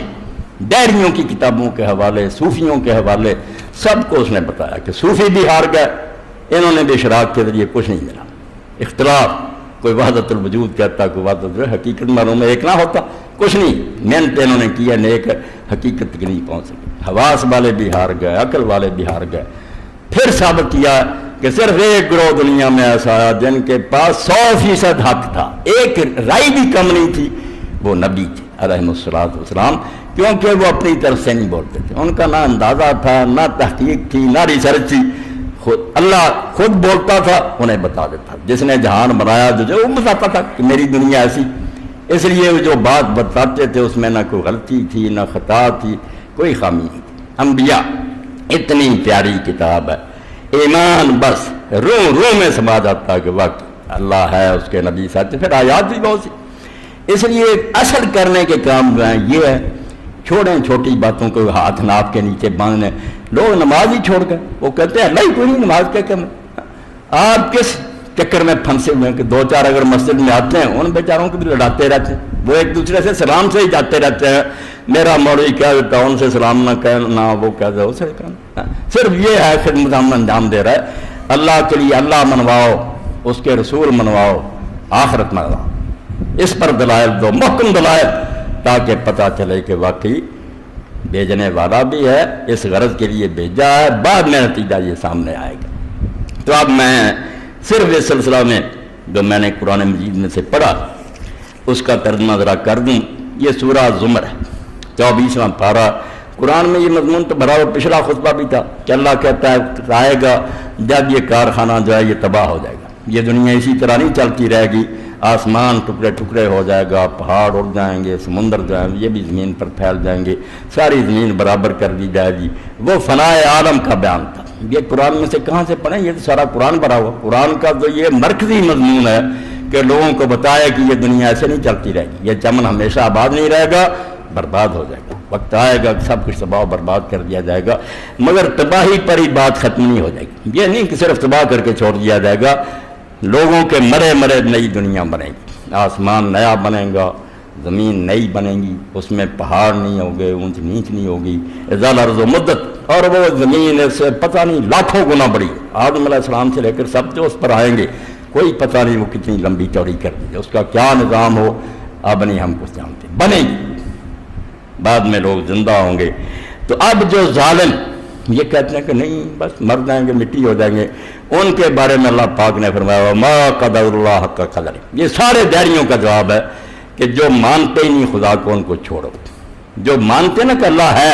ڈائریوں کی کتابوں کے حوالے، صوفیوں کے حوالے، سب کو اس نے بتایا کہ صوفی بھی ہار گئے، انہوں نے بھی اشراق کے ذریعے کچھ نہیں ملا، اختلاف، کوئی وحدت الوجود کہتا، کوئی وحدت حقیقت معلوم ہے ایک نہ ہوتا، کچھ نہیں، محنت انہوں نے کیا، نیک حقیقت کی نہیں پہنچ سکے، حواس والے بھی ہار گئے، عقل والے بھی ہار گئے۔ پھر ثابت کیا کہ صرف ایک گروہ دنیا میں ایسا ہے جن کے پاس 100% حق تھا، ایک رائے بھی کم نہیں تھی، وہ نبی تھے علیہ السلام، کیونکہ وہ اپنی طرف سے نہیں بولتے تھے، ان کا نہ اندازہ تھا، نہ تحقیق تھی، نہ ریسرچ تھی، اللہ خود بولتا تھا، انہیں بتا دیتا، جس نے جہان بنایا جو وہ بتاتا تھا کہ میری دنیا ایسی، اس لیے وہ جو بات بتاتے تھے اس میں نہ کوئی غلطی تھی، نہ خطا تھی، کوئی خامی نہیں تھی۔ انبیاء اتنی پیاری کتاب ہے، ایمان بس روح میں سما جاتا کہ وقت اللہ ہے، اس کے نبی ساتھ، پھر آیات بھی بہت سی۔ اس لیے اصل کرنے کے کام جو ہیں یہ ہے، چھوڑیں چھوٹی باتوں کو ہاتھ ناپ کے نیچے باندھنے، لوگ نماز ہی چھوڑ گئے، وہ کہتے ہیں اللہ ہی کوئی نہیں، نماز کیا کرنا، آپ کس چکر میں پھنسے ہوئے ہیں کہ 2-4 اگر مسجد میں آتے ہیں ان بیچاروں کو بھی لڑاتے رہتے ہیں، وہ ایک دوسرے سے سلام سے ہی جاتے رہتے ہیں، میرا مولوی کہہ دیتا ان سے سلام نہ کہنا، وہ کہہ دے اسے کہنا، صرف یہ ہے خدمت ہم انجام دے رہا ہے، اللہ کے لیے اللہ منواؤ، اس کے رسول منواؤ، آخرت منواؤ، اس پر دلائل دو، محکم دلائل، تاکہ پتہ چلے کہ واقعی بھیجنے والا بھی ہے، اس غرض کے لیے بھیجا ہے، بعد میں نتیجہ یہ سامنے آئے گا۔ تو اب میں صرف اس سلسلہ میں جو میں نے قرآن مجید میں سے پڑھا اس کا ترجمہ ذرا کر دوں۔ یہ سورہ زمر ہے، 24واں پارہ، قرآن میں یہ مضمون تو بھرا ہوا، پچھلا خطبہ بھی تھا کہ اللہ کہتا ہے آئے گا جب یہ کارخانہ جو ہے یہ تباہ ہو جائے گا، یہ دنیا اسی طرح نہیں چلتی رہے گی، آسمان ٹکڑے ٹکڑے ہو جائے گا، پہاڑ اڑ جائیں گے، سمندر جو ہیں یہ بھی زمین پر پھیل جائیں گے، ساری زمین برابر کر دی جائے گی۔ وہ فنائے عالم کا بیان تھا۔ یہ قرآن میں سے کہاں سے پڑھیں؟ یہ تو سارا قرآن بھرا ہوا۔ قرآن کا تو یہ مرکزی مضمون ہے کہ لوگوں کو بتایا کہ یہ دنیا ایسے نہیں چلتی رہے گی، یہ چمن ہمیشہ آباد نہیں رہے گا، برباد ہو جائے گا۔ وقت آئے گا کہ سب کچھ تباہ و برباد کر دیا جائے گا، مگر تباہی پر ہی بات ختم نہیں ہو جائے گی۔ یہ نہیں کہ صرف تباہ کر کے چھوڑ دیا جائے گا، لوگوں کے مرے مرے نئی دنیا بنے گی، آسمان نیا بنے گا، زمین نئی بنے گی، اس میں پہاڑ نہیں ہوگے، اونچ نیچ نہیں ہوگی، اذا الارض مدت، اور وہ زمین سے پتہ نہیں لاکھوں گنا بڑی، آدم علیہ السلام سے لے کر سب جو اس پر آئیں گے کوئی پتہ نہیں وہ کتنی لمبی چوڑی کر دی، اس کا کیا نظام ہو اب نہیں ہم کچھ جانتے، بنے گی، بعد میں لوگ زندہ ہوں گے۔ تو اب جو ظالم یہ کہتے ہیں کہ نہیں بس مر جائیں گے، مٹی ہو جائیں گے، ان کے بارے میں اللہ پاک نے فرمایا ما قدر اللہ حق قدر۔ یہ سارے دہریوں کا جواب ہے کہ جو مانتے ہی نہیں خدا کو ان کو چھوڑو، جو مانتے نا کہ اللہ ہے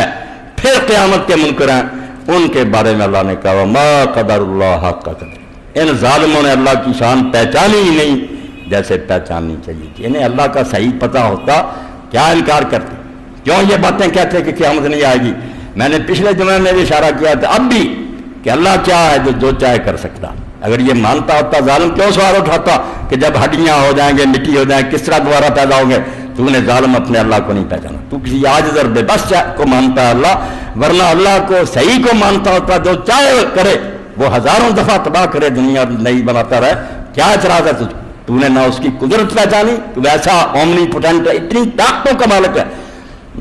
پھر قیامت کے منکر ہیں، ان کے بارے میں اللہ نے کہا ما قدر اللہ حق قدر۔ ان ظالموں نے اللہ کی شان پہچانی ہی نہیں جیسے پہچاننی چاہیے تھی۔ انہیں اللہ کا صحیح پتہ ہوتا کیا انکار کرتے، کیوں یہ باتیں کہتے کہ قیامت نہیں آئے گی؟ میں نے پچھلے جمعے میں بھی اشارہ کیا تھا، اب بھی، کہ اللہ کیا ہے جو چاہے کر سکتا۔ اگر یہ مانتا ہوتا ظالم کیوں سوال اٹھاتا کہ جب ہڈیاں ہو جائیں گے، مٹی ہو جائیں، کس طرح دوبارہ پیدا ہوں گے؟ تو نے ظالم اپنے اللہ کو نہیں پہچانا، تو کسی عاجز اور بے بس کو مانتا ہے اللہ، ورنہ اللہ کو صحیح کو مانتا ہوتا، جو چاہے کرے، وہ ہزاروں دفعہ تباہ کرے، دنیا نہیں بناتا رہے، کیا اعتراض ہے تجھ؟ تو نے نہ اس کی قدرت پہچانی، تو ایسا اومنی پوٹینٹ ہے، اتنی طاقتوں کا مالک ہے،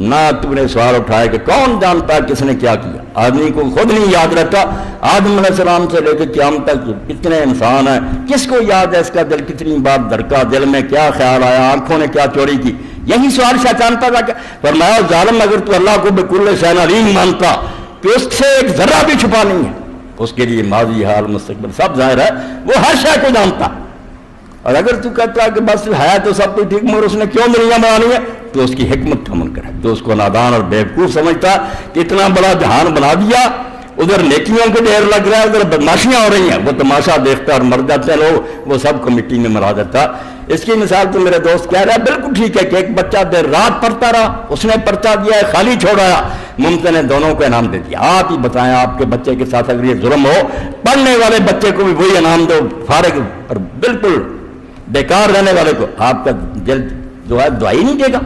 نہ تو نے سوال اٹھایا کہ کون جانتا ہے کس نے کیا کیا۔ آدمی کو خود نہیں یاد رہتا، آدم علیہ السلام سے لے کے قیامت تک کتنے انسان ہیں، کس کو یاد ہے اس کا دل کتنی بار دھڑکا، دل میں کیا خیال آیا، آنکھوں نے کیا چوری کی؟ یہی سوال شیطان پیدا کیا۔ فرمایا ظالم اگر تو اللہ کو بکل شیء علیم مانتا کہ اس سے ایک ذرہ بھی چھپا نہیں ہے، اس کے لیے ماضی حال مستقبل سب ظاہر ہے، وہ ہر شے کو جانتا، اور اگر تو کہتا ہے کہ بس ہے تو سب کچھ ٹھیک، مگر اس نے کیوں دنیا بنانی ہے، تو اس کی حکمت کا منکر ہے، جو اس کو نادان اور بیوقوف سمجھتا کہ اتنا بڑا جہان بنا دیا، ادھر نیکیوں کے ڈھیر لگ رہا ہے، ادھر بدماشیاں ہو رہی ہیں، وہ تماشا دیکھتا اور مر جاتے ہیں لوگ، وہ سب کو مٹی میں مرا دیتا۔ اس کی مثال تو میرے دوست کہہ رہا ہے بالکل ٹھیک ہے کہ ایک بچہ دیر رات پڑھتا رہا، اس نے پرچہ دیا ہے، خالی چھوڑایا، ممکن نے دونوں کو انعام دے دیا۔ آپ ہی بتائیں آپ کے بچے کے ساتھ اگر یہ ظلم ہو، پڑھنے والے بچے کو بھی وہی انعام دو، فارغ اور بالکل بیکار رہنے والے کو آپ کا دل جو ہے دعائی نہیں دے گا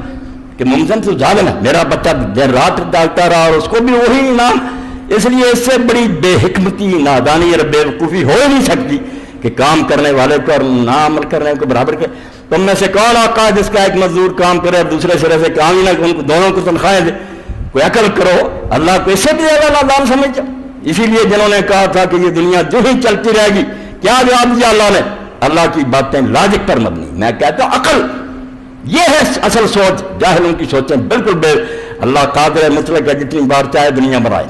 کہ ممکن تو ظالم ہے، میرا بچہ دیر رات ڈالتا رہا اور اس کو بھی وہی انعام۔ اس لیے اس سے بڑی بے حکمتی، نادانی اور بے وقوفی ہو نہیں سکتی کہ کام کرنے والے کو اور نہ عمل کرنے کو برابر کے۔ تم میں سے کون آقا ہے جس کا ایک مزدور کام کرے اور دوسرے سرے سے کام ہی نہ، ان کو دونوں کو تنخواہیں دے؟ کوئی عقل کرو، اللہ کو اس سے بھی زیادہ نادان سمجھا۔ اسی لیے جنہوں نے کہا تھا کہ یہ دنیا جو ہی چلتی رہے گی، کیا جواب دیا اللہ نے؟ اللہ کی باتیں لاجک پر مبنی۔ میں کہتا ہوں عقل یہ ہے اصل سوچ، جاہلوں کی سوچیں بالکل بے۔ اللہ قادر مطلق ہے، جتنی بار چاہے دنیا بنائے،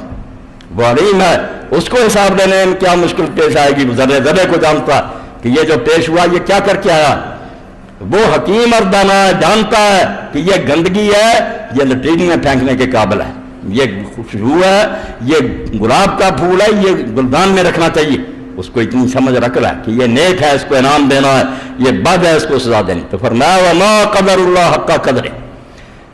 وہ علیم ہے، اس کو حساب لینے میں کیا مشکل پیش آئے گی، ذرے ذرے کو جانتا ہے کہ یہ جو پیش ہوا یہ کیا کر کے آیا۔ وہ حکیم اور دانا ہے، جانتا ہے کہ یہ گندگی ہے، یہ لٹرین میں پھینکنے کے قابل ہے، یہ خوشبو ہے، یہ گلاب کا پھول ہے، یہ گلدان میں رکھنا چاہیے۔ اس کو اتنی سمجھ رکھ رہا ہے کہ یہ نیک ہے، اس کو انعام دینا ہے، یہ بد ہے، اس کو سزا دینی۔ تو فرمایا وما قدر اللہ حق قدر۔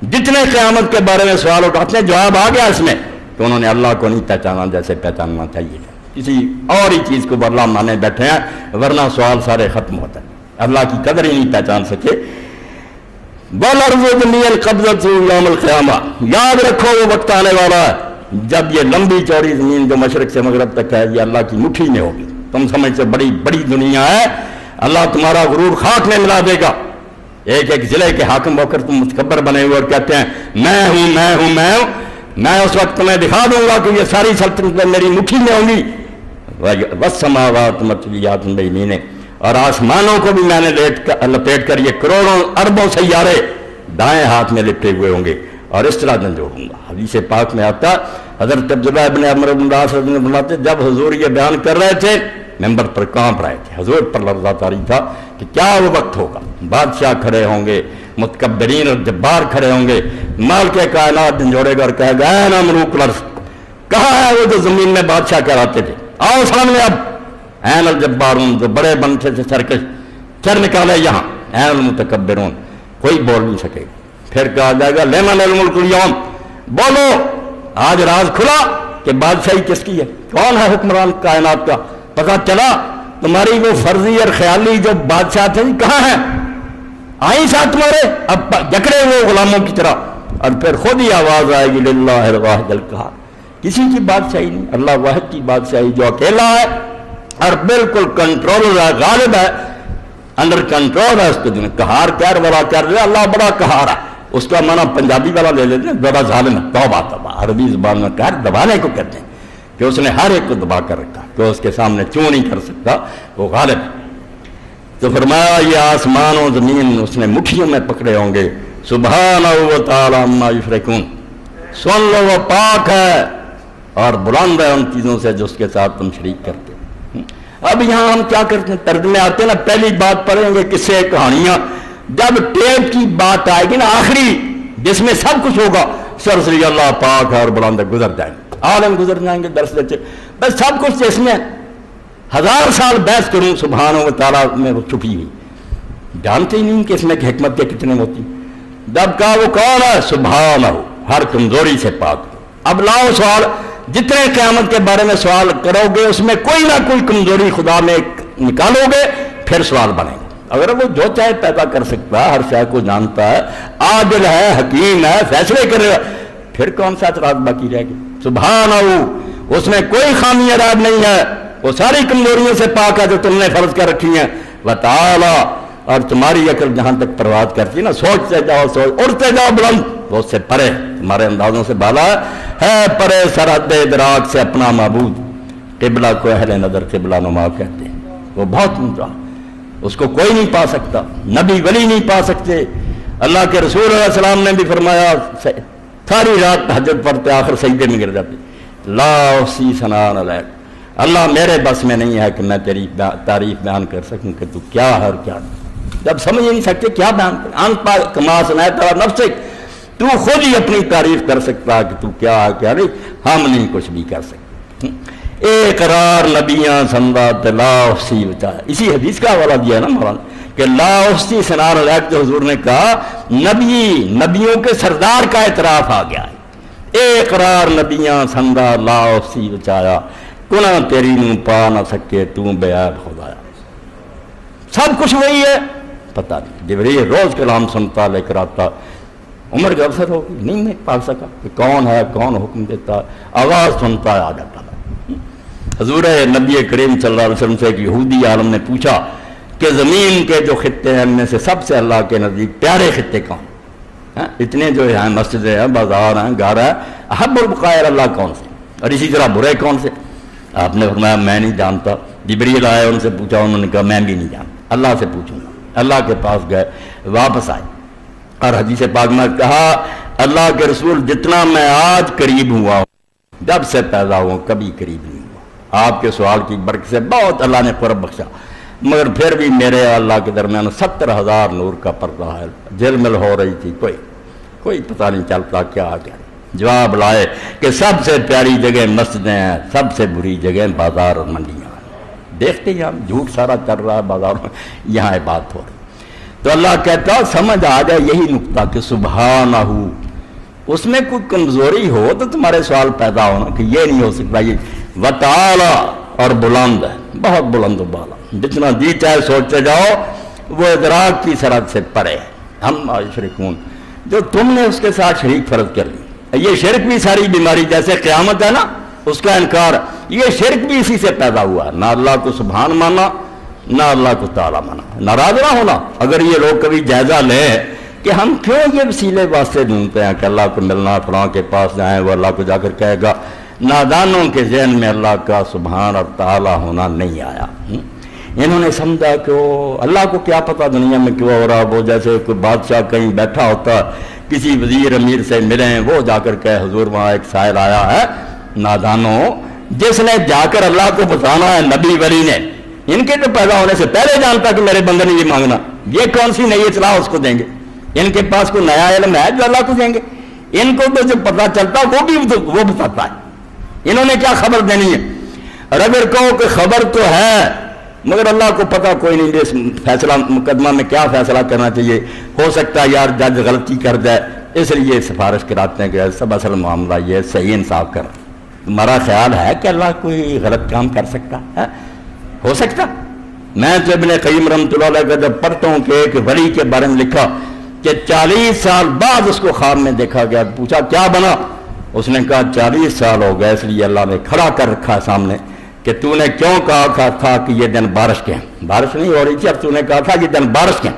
جتنے قیامت کے بارے میں سوال اٹھاتے ہیں جواب آ گیا اس میں کہ انہوں نے اللہ کو نہیں پہچانا جیسے پہچاننا چاہیے، کسی اور ہی چیز کو اللہ مانے بیٹھے ہیں، ورنہ سوال سارے ختم ہوتا ہے، اللہ کی قدر ہی نہیں پہچان سکے۔ وَالْأَرْضُ جَمِيعًا قَبْضَتُهُ يَوْمَ الْقِيَامَةِ۔ یاد رکھو وہ وقت آنے والا ہے جب یہ لمبی چوڑی زمین جو مشرق سے مغرب تک ہے یہ اللہ کی مٹھی میں ہوگی۔ تم سمجھتے بڑی بڑی دنیا ہے، اللہ تمہارا غرور خاک میں ملا دے گا۔ ایک ایک ضلع کے حاکم ہو کر تم متکبر بنے ہوئے اور کہتے ہیں میں ہوں میں ہوں میں ہوں، میں اس وقت تمہیں دکھا دوں گا کہ یہ ساری سلطنت میری مٹھی میں ہوں گی۔ وَالسَّمَاوَاتُ مَطْوِيَّاتٌ بِيَمِينِهِ، اور آسمانوں کو بھی میں نے لپیٹ کر یہ کروڑوں اربوں سیارے دائیں ہاتھ میں لپٹے ہوئے ہوں گے اور اس طرح جھنجھوڑ ہوں گا۔ حدیث پاک میں آتا حضرت عبداللہ ابن عمرو بن العاص رضی اللہ عنہ بناتے جب حضور یہ بیان کر رہے تھے ممبر پر کانپ رہے تھے، حضور پر لفظ طاری تھا کہ کیا وہ وقت ہوگا، بادشاہ کھڑے ہوں گے، متکبرین اور جبار کھڑے ہوں گے، مال کے کائنات جھنجھوڑے گا اور کہے گا اے نا ملوک الارض، کہاں ہے وہ جو زمین میں بادشاہ کہلاتے تھے، آؤ سامنے اب این الجبارون جو بڑے بنتے تھے سرکش، سر نکالے یہاں، این المتکبرون، کوئی بول نہیں سکے گا۔ پھر کہا جائے گا لمن الملک اليوم، بولو آج راز کھلا کہ بادشاہی کس کی ہے، کون ہے حکمران کائنات کا، پتہ چلا تمہاری وہ فرضی اور خیالی جو بادشاہ تھے کہاں ہیں، آئیں ساتھ تمہارے، اب جکڑے ہوئے غلاموں کی طرح۔ اور پھر خود ہی آواز آئے گی للہ الواحد القہار، کسی کی بادشاہی نہیں، اللہ واحد کی بادشاہی جو اکیلا ہے اور بالکل کنٹرول ہے، غالب ہے، انڈر کنٹرول ہے اس کے دن۔ قہار کہر والا کر دے، اللہ بڑا قہار ہے، اس کا معنی پنجابی والا لے لیتے ہیں بڑا ظالم ہے، توبہ توبہ، عربی زبان میں قہر دبانے کو کہتے ہیں، کہ اس نے ہر ایک کو دبا کر رکھا، کہ اس کے سامنے چوں نہیں کر سکتا، وہ غالب ہے۔ تو فرمایا یہ آسمان و زمین اس نے مٹھیوں میں پکڑے ہوں گے، سبحانہ و تعالی عما یشرکون، سن لو وہ پاک ہے اور بلند ہے ان چیزوں سے جو اس کے ساتھ تم شریک کرتے۔ اب یہاں ہم کیا کرتے ہیں، ترجمے آتے ہیں نا، پہلی بات پڑھیں گے قصے کہانیاں، جب ٹیپ کی بات آئے گی نا آخری جس میں سب کچھ ہوگا، سرسری اللہ پاک ہے اور بلند ہے، گزر جائیں گے، عالم گزر جائیں گے، درس لیتے بس سب کچھ جس میں 1000 سال بحث کروں سبحانہ و تعالیٰ میں وہ چھپی ہوئی، جانتے ہی نہیں کہ اس میں کہ حکمت کے کتنے ہوتی۔ جب کہا وہ کون ہے، سبحانہ، ہر کمزوری سے پاک۔ اب لاؤ سوال، جتنے قیامت کے بارے میں سوال کرو گے اس میں کوئی نہ کوئی کمزوری خدا میں نکالو گے، پھر سوال بنے گا۔ اگر وہ جو چاہے پیدا کر سکتا ہے، ہر شے کو جانتا ہے، عادل ہے، حکیم ہے، فیصلے کرے گا، پھر کون سا اعتراض باقی رہے گی۔ سبحانہ، اس میں کوئی خامی عیب نہیں ہے، وہ ساری کمزوریوں سے پاک ہے جو تم نے فرض کر رکھی ہیں۔ وتعالی، اور تمہاری عقل جہاں تک پرواز کرتی ہے نا، سوچتے جاؤ اڑتے جاؤ بلند، وہ اس سے پرے، تمہارے اندازوں سے بالا ہے، پرے سرحد ادراک سے اپنا معبود۔ قبلہ کو اہل نظر قبلہ نما کہتے ہیں، وہ بہت اونچا، اس کو کوئی نہیں پا سکتا، نبی ولی نہیں پا سکتے۔ اللہ کے رسول علیہ السلام نے بھی فرمایا، ساری رات تہجد پڑھتے آخر سجدے میں گر جاتے، لا احصی ثناء علیک، اللہ میرے بس میں نہیں ہے کہ میں تیری تعریف بیان کر سکوں کہ تو کیا ہے اور کیا نہیں۔ جب سمجھ نہیں سکتے کیا بیان کر، انت کما صنعت نفسک، تو خود ہی اپنی تعریف کر سکتا کہ تو کیا ہے کیا نہیں، ہم نہیں کچھ بھی کر سکتے۔ اقرار نبیاں سندات لا احصی بچایا، اسی حدیث کا حوالہ دیا نا مولانا کہ لا احصی ثناء علیک، جو حضور نے کہا نبیوں کے سردار کا اعتراف آ گیا ہے، اقرار نبیاں سندا لا احصی بچایا، گناہ تیری نو پا نہ سکے تو بے عیب خدایا۔ سب کچھ وہی ہے، پتہ نہیں، جبریل روز کلام سنتا لے کر آتا، عمر کا افسر ہو نہیں پا سکا کہ کون ہے، کون حکم دیتا، آواز سنتا آ جاتا۔ حضور نبی کریم صلی اللہ علیہ وسلم سے ایک یہودی عالم نے پوچھا کہ زمین کے جو خطے ہیں ان میں سے سب سے اللہ کے نزدیک پیارے خطے کون ہیں؟ اتنے جو ہیں مسجدیں ہیں، بازار ہیں، گھر ہیں، احب البقائر اللہ کون سے، اور اسی طرح برے کون سے؟ آپ نے فرمایا میں نہیں جانتا۔ جبریل آئے، ان سے پوچھا، انہوں نے کہا میں بھی نہیں جانتا، اللہ سے پوچھوں گا۔ اللہ کے پاس گئے، واپس آئے، اور حدیث پاک میں کہا اللہ کے رسول جتنا میں آج قریب ہوا ہوں، جب سے پیدا ہوں کبھی قریب نہیں ہوا۔ آپ کے سوال کی برکت سے بہت اللہ نے قرب بخشا، مگر پھر بھی میرے اللہ کے درمیان 70,000 نور کا پردہ ہے، جھلمل ہو رہی تھی، کوئی پتہ نہیں چلتا کیا کیا۔ جواب لائے کہ سب سے پیاری جگہ مسجدیں ہیں، سب سے بری جگہ بازار اور منڈیاں ہیں۔ دیکھتے ہیں ہم جھوٹ سارا چل رہا ہے بازار میں، یہاں بات ہو رہی۔ تو اللہ کہتا سمجھ آ جائے یہی نقطہ کہ سبحانہ، اس میں کوئی کمزوری ہو تو تمہارے سوال پیدا ہونا کہ یہ نہیں ہو سکتا، یہ وتعالی اور بلند ہے، بہت بلند و بالا، جتنا جی چاہے سوچتے جاؤ وہ ادراک کی سرحد سے پرے ہے۔ ہم شرکون، جو تم نے اس کے ساتھ شریک فرض کر لی، یہ شرک بھی ساری بیماری جیسے قیامت ہے نا اس کا انکار، یہ شرک بھی اسی سے پیدا ہوا ہے، نہ اللہ کو سبحان مانا، نہ اللہ کو تعالیٰ مانا، ناراض نہ ہونا۔ اگر یہ لوگ کبھی جائزہ لیں کہ ہم کیوں یہ وسیلے واسطے ڈھونڈتے ہیں کہ اللہ کو ملنا، فلاں کے پاس جائیں، وہ اللہ کو جا کر کہے گا، نادانوں کے ذہن میں اللہ کا سبحان اور تعالیٰ ہونا نہیں آیا۔ انہوں نے سمجھا کہ وہ اللہ کو کیا پتہ دنیا میں کیوں ہو رہا، وہ جیسے کوئی بادشاہ کہیں بیٹھا ہوتا، کسی وزیر امیر سے ملیں، وہ جا کر کہے حضور وہاں ایک سائل آیا ہے۔ نادانوں، جس نے جا کر اللہ کو بتانا ہے نبی ولی نے، ان کے تو پیدا ہونے سے پہلے جانتا کہ میرے بندے نے یہ مانگنا، یہ کون سی نئی اطلاع اس کو دیں گے؟ ان کے پاس کوئی نیا علم ہے جو اللہ کو دیں گے؟ ان کو تو جو پتہ چلتا وہ بھی وہ بتاتا ہے، انہوں نے کیا خبر دینی ہے؟ اور اگر کہو کہ خبر تو ہے مگر اللہ کو پتہ کوئی نہیں اس فیصلہ مقدمہ میں کیا فیصلہ کرنا چاہیے، ہو سکتا ہے یار جج غلطی کر دے، اس لیے سفارش کراتے ہیں کہ سب اصل معاملہ یہ صحیح انصاف کر. تمہارا خیال ہے کہ اللہ کوئی غلط کام کر سکتا ہے؟ ہو سکتا؟ میں تو ابن قیم رحمۃ اللہ علیہ کا جب پڑھتا ہوں کہ ایک ولی کے بارے میں لکھا کہ 40 سال بعد اس کو خواب میں دیکھا گیا، پوچھا کیا بنا؟ اس نے کہا 40 سال ہو گئے، اس لیے اللہ نے کھڑا کر رکھا سامنے کہ تو نے کیوں کہا تھا کہ یہ دن بارش کے ہیں، بارش نہیں ہو رہی تھی، اب تو نے کہا تھا یہ دن بارش کے ہیں.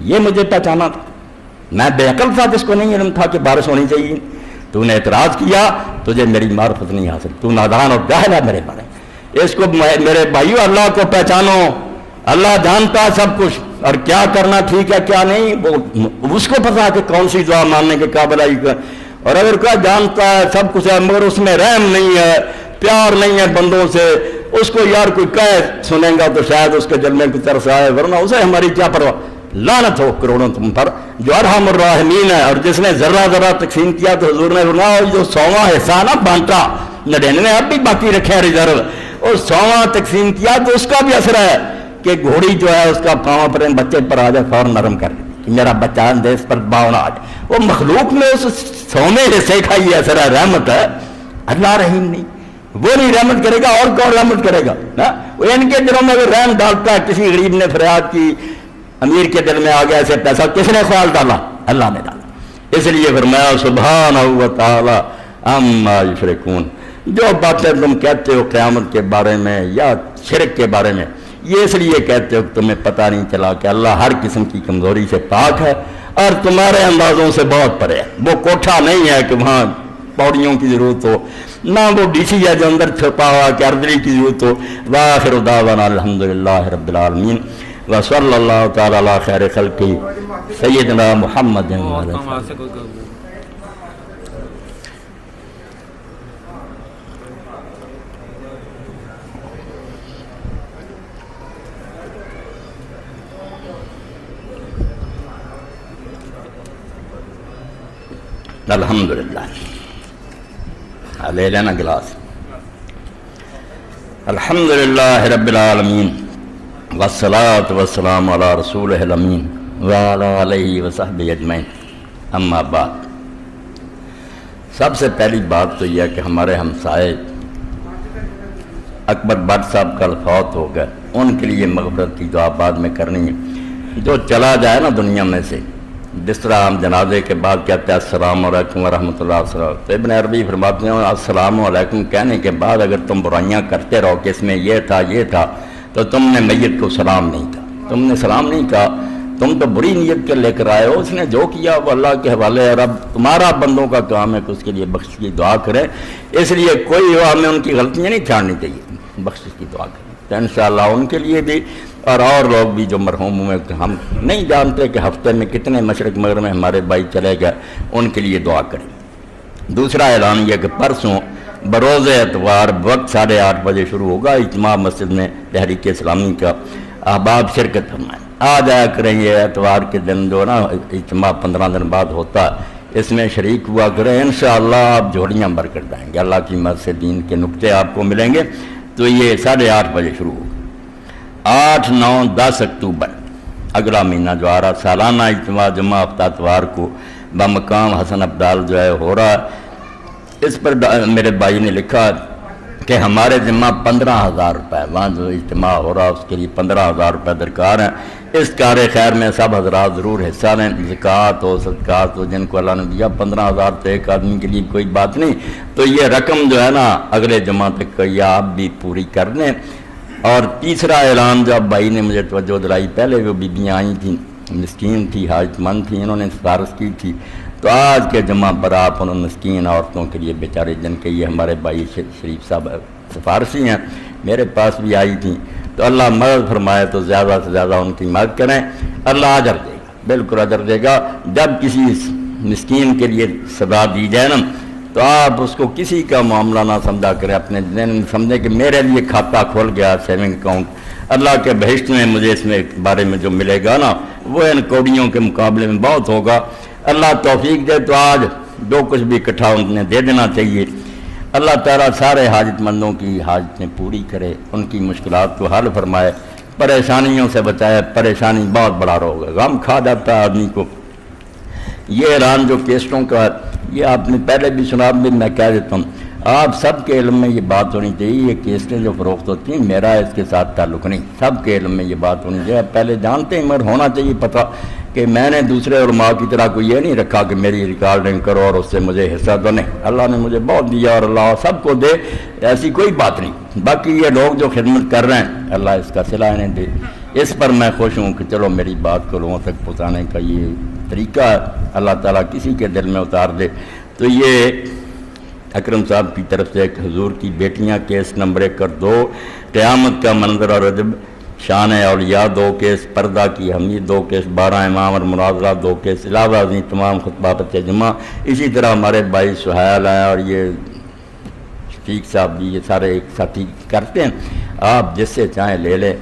یہ مجھے پہچانا تھا، میں بے عقل تھا جس کو نہیں علم تھا کہ بارش ہونی چاہیے. تو نے اعتراض کیا، تجھے میری معرفت نہیں حاصل، تو نادان اور جاہل ہے میرے بارے میں. اس کو میرے بھائیو اللہ کو پہچانو، اللہ جانتا ہے سب کچھ اور کیا کرنا ٹھیک ہے کیا نہیں، وہ اس کو پتا کہ کون سی دعا ماننے کے قابل آئی. اور اگر کوئی جانتا ہے سب کچھ ہے مگر اس میں رحم نہیں ہے، پیار نہیں ہے بندوں سے، اس کو یار کوئی کہے سنیں گا تو شاید اس کے دل میں کوئی ترس آئے، ورنہ اسے ہماری کیا پرواہ. لعنت ہو کروڑوں تم پر جو ارحم الراحمین ہے. اور جس نے ذرہ ذرہ تقسیم کیا تو حضور نے فرمایا جو 100واں حصہ نہ بانٹا، 99 اب بھی باقی رکھے ریزرو، اور 100واں تقسیم کیا تو اس کا بھی اثر ہے کہ گھوڑی جو ہے اس کا پاؤں پر بچے پر آ جائے فوراً نرم کر دے کہ میرا بچہ دیس پر باؤنا آ جائے. وہ مخلوق میں اس 100ویں حصے کا یہ اثر ہے، رحمت ہے. اللہ رحیم نہیں، وہ نہیں رحمت کرے گا اور کون رحمت کرے گا؟ وہ ان کے دلوں میں اگر رحم ڈالتا ہے، کسی غریب نے فریاد کی امیر کے دل میں آ گیا ایسے پیسہ، کس نے خیال ڈالا؟ اللہ نے ڈالا. اس لیے فرمایا سبحانہ و تعالی عما یشرکون. جو باتیں تم کہتے ہو قیامت کے بارے میں یا شرک کے بارے میں، یہ اس لیے کہتے ہو کہ تمہیں پتہ نہیں چلا کہ اللہ ہر قسم کی کمزوری سے پاک ہے اور تمہارے اندازوں سے بہت پرے ہے. وہ کوٹھا نہیں ہے کہ وہاں پوڑیوں کی ضرورت ہو، نہ وہ ڈی سی ہے جو اندر چھپا ہوا کہ اردری کی ضرورت ہو. وآخر دعوانا الحمدللہ رب العالمین وصلی اللہ تعالی علی خیر خلقہ سیدنا محمد. الحمدللہ. لے لینا گلاس. الحمدللہ رب العالمین والصلاة والسلام علی رسولہ الامین وعلی آلہ وصحبہ اجمعین. اما بعد، سب سے پہلی بات تو یہ ہے کہ ہمارے ہمسائے اکبر بٹ صاحب کل فوت ہو گئے، ان کے لیے مغفرت کی دعا بعد میں کرنی ہے. جو چلا جائے نا دنیا میں سے، جس طرح ہم جنازے کے بعد کہتے ہیں السلام علیکم ورحمۃ اللہ وبرکاتہ، تو ابن عربی فرماتے ہیں السلام علیکم کہنے کے بعد اگر تم برائیاں کرتے رہو کہ اس میں یہ تھا تو تم نے میت کو سلام نہیں کہا، تم نے سلام نہیں کہا، تم تو بری نیت کے لے کر آئے ہو. اس نے جو کیا وہ اللہ کے حوالے ہے. رب تمہارا بندوں کا کام ہے کہ اس کے لیے بخشش کی دعا کریں. اس لیے کوئی ہو ہمیں ان کی غلطیاں نہیں چھاڑنی چاہیے، بخشش کی دعا کریں تو انشاءاللہ ان کے لیے بھی اور لوگ بھی جو مرحوم ہوئے. ہم نہیں جانتے کہ ہفتے میں کتنے مشرق مغرب میں ہمارے بھائی چلے گئے، ان کے لیے دعا کریں. دوسرا اعلان یہ کہ پرسوں بروز اتوار وقت 8:30 بجے شروع ہوگا اجتماع مسجد میں تحریک اسلامی کا. احباب شرکت فرمائیں، آ جایا کریں. یہ اتوار کے دن جو نا اجتماع 15 دن بعد ہوتا ہے، اس میں شریک ہوا کریں. انشاءاللہ آپ جوڑیاں بھر کر جائیں گے، اللہ کی مدد سے دین کے نقطے آپ کو ملیں گے. تو یہ 8:30 بجے شروع ہوگا. 8، 9، 10 اکتوبر اگلا مہینہ جو آ رہا سالانہ اجتماع جمعہ ہفتہ اتوار کو بمقام حسن عبدال جو ہے ہو رہا. اس پر میرے بھائی نے لکھا کہ ہمارے ذمہ 15,000 روپے، وہاں جو اجتماع ہو رہا اس کے لیے 15,000 روپے درکار ہیں. اس کار خیر میں سب حضرات ضرور حصہ لیں. زکوٰۃ ہو صدقات ہو جن کو اللہ نے دیا 15,000 تو ایک آدمی کے لیے کوئی بات نہیں. تو یہ رقم جو ہے نا اگلے جمعہ تک یہ آپ بھی پوری کر دیں. اور تیسرا اعلان جو بھائی نے مجھے توجہ دلائی، پہلے وہ بیبیاں آئی تھیں، مسکین تھی، حاجت مند تھی، انہوں نے سفارش کی تھی. تو آج کے جمعہ پر آپ ان مسکین عورتوں کے لیے بیچارے جن کے یہ ہمارے بھائی شریف صاحب سفارشی ہیں، میرے پاس بھی آئی تھیں. تو اللہ مدد فرمائے تو زیادہ سے زیادہ ان کی مدد کریں. اللہ اجر دے گا، بالکل اجر دے گا. جب کسی مسکین کے لیے صدا دی جائے نا تو آپ اس کو کسی کا معاملہ نہ سمجھا کریں، اپنے ذہن میں سمجھیں کہ میرے لیے کھاتہ کھول گیا سیونگ اکاؤنٹ، اللہ کے بہشت میں مجھے اس میں بارے میں جو ملے گا نا وہ ان کوڑیوں کے مقابلے میں بہت ہوگا. اللہ توفیق دے تو آج جو کچھ بھی اکٹھا انہیں دے دینا چاہیے. اللہ تعالیٰ سارے حاجت مندوں کی حاجتیں پوری کرے، ان کی مشکلات کو حل فرمائے، پریشانیوں سے بچائے۔ پریشانی بہت بڑا روگ ہے، غم کھا جاتا ہے آدمی کو۔ یہ اعلان جو کیسٹوں کا ہے، یہ آپ نے پہلے بھی سنا، بھی میں کہہ دیتا ہوں، آپ سب کے علم میں یہ بات ہونی چاہیے، یہ کیسٹیں جو فروخت ہوتی ہیں میرا اس کے ساتھ تعلق نہیں، سب کے علم میں یہ بات ہونی چاہیے۔ پہلے جانتے ہیں، مگر ہونا چاہیے پتہ کہ میں نے دوسرے علماء کی طرح کو یہ نہیں رکھا کہ میری ریکارڈنگ کرو اور اس سے مجھے حصہ دو، نہیں، اللہ نے مجھے بہت دیا اور اللہ سب کو دے، ایسی کوئی بات نہیں۔ باقی یہ لوگ جو خدمت کر رہے ہیں اللہ اس کا صلہ انہیں دے، اس پر میں خوش ہوں کہ چلو میری بات کو لوگوں تک پہنچانے کا یہ طریقہ ہے، اللہ تعالیٰ کسی کے دل میں اتار دے۔ تو یہ اکرم صاحب کی طرف سے ایک حضور کی بیٹیاں کیس نمبر 1 اور 2، قیامت کا منظر اور عجب، شان اولیاء 2 کیس، پردہ کی حمید 2 کیس، 12 امام اور مناظرہ 2 کیس، علاوہ ازیں تمام خطبات جمعہ۔ اسی طرح ہمارے بھائی سہیل ہیں اور یہ شفیق صاحب بھی، یہ سارے ایک ساتھی کرتے ہیں، آپ جس سے چاہیں لے لیں،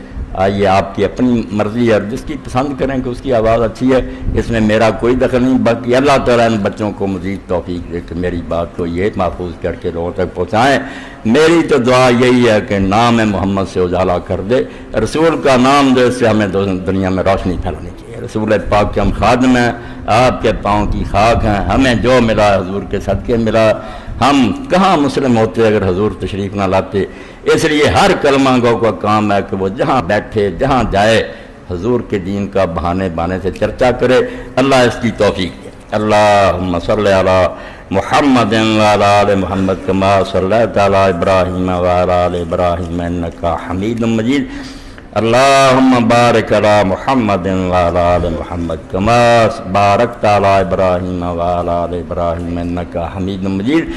آئیے، آپ کی اپنی مرضی ہے، اور جس کی پسند کریں کہ اس کی آواز اچھی ہے، اس میں میرا کوئی دخل نہیں۔ باقی اللہ تعالیٰ ان بچوں کو مزید توفیق دے کہ میری بات کو یہ محفوظ کر کے لوگوں تک پہنچائیں۔ میری تو دعا یہی ہے کہ نام محمد سے اجالا کر دے، رسول کا نام دے، اس سے ہمیں دنیا میں روشنی پھیلانی چاہیے۔ رسول پاک کے ہم خادم ہیں، آپ کے پاؤں کی خاک ہیں، ہمیں جو ملا حضور کے صدقے ملا، ہم کہاں مسلم ہوتے اگر حضور تشریف نہ لاتے۔ اس لیے ہر کلمہ گو کا کام ہے کہ وہ جہاں بیٹھے جہاں جائے حضور کے دین کا بہانے سے چرچا کرے۔ اللہ اس کی توفیق دے۔ اللہم صلی علی محمد وعلی آل محمد کما صلیت علی ابراہیم وعلی آل ابراہیم انکا حمید مجید۔ اللہم بارک علی محمد وعلی آل محمد کما بارکت علی ابراہیم وعلی آل ابراہیم انکا حمید مجید۔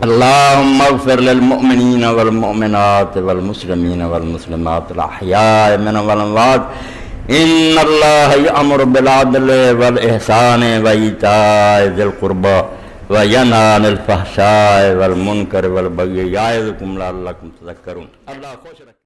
اللہم اغفر للمؤمنین والمؤمنات والمسلمین والمسلمات الاحیاء منهم والاموات، ان اللہ یأمر بالعدل والاحسان وایتاء ذی القربى وینہی عن الفحشاء والمنکر والبغی یعظکم لعلکم تذکرون۔ اللہ خوش رکھے۔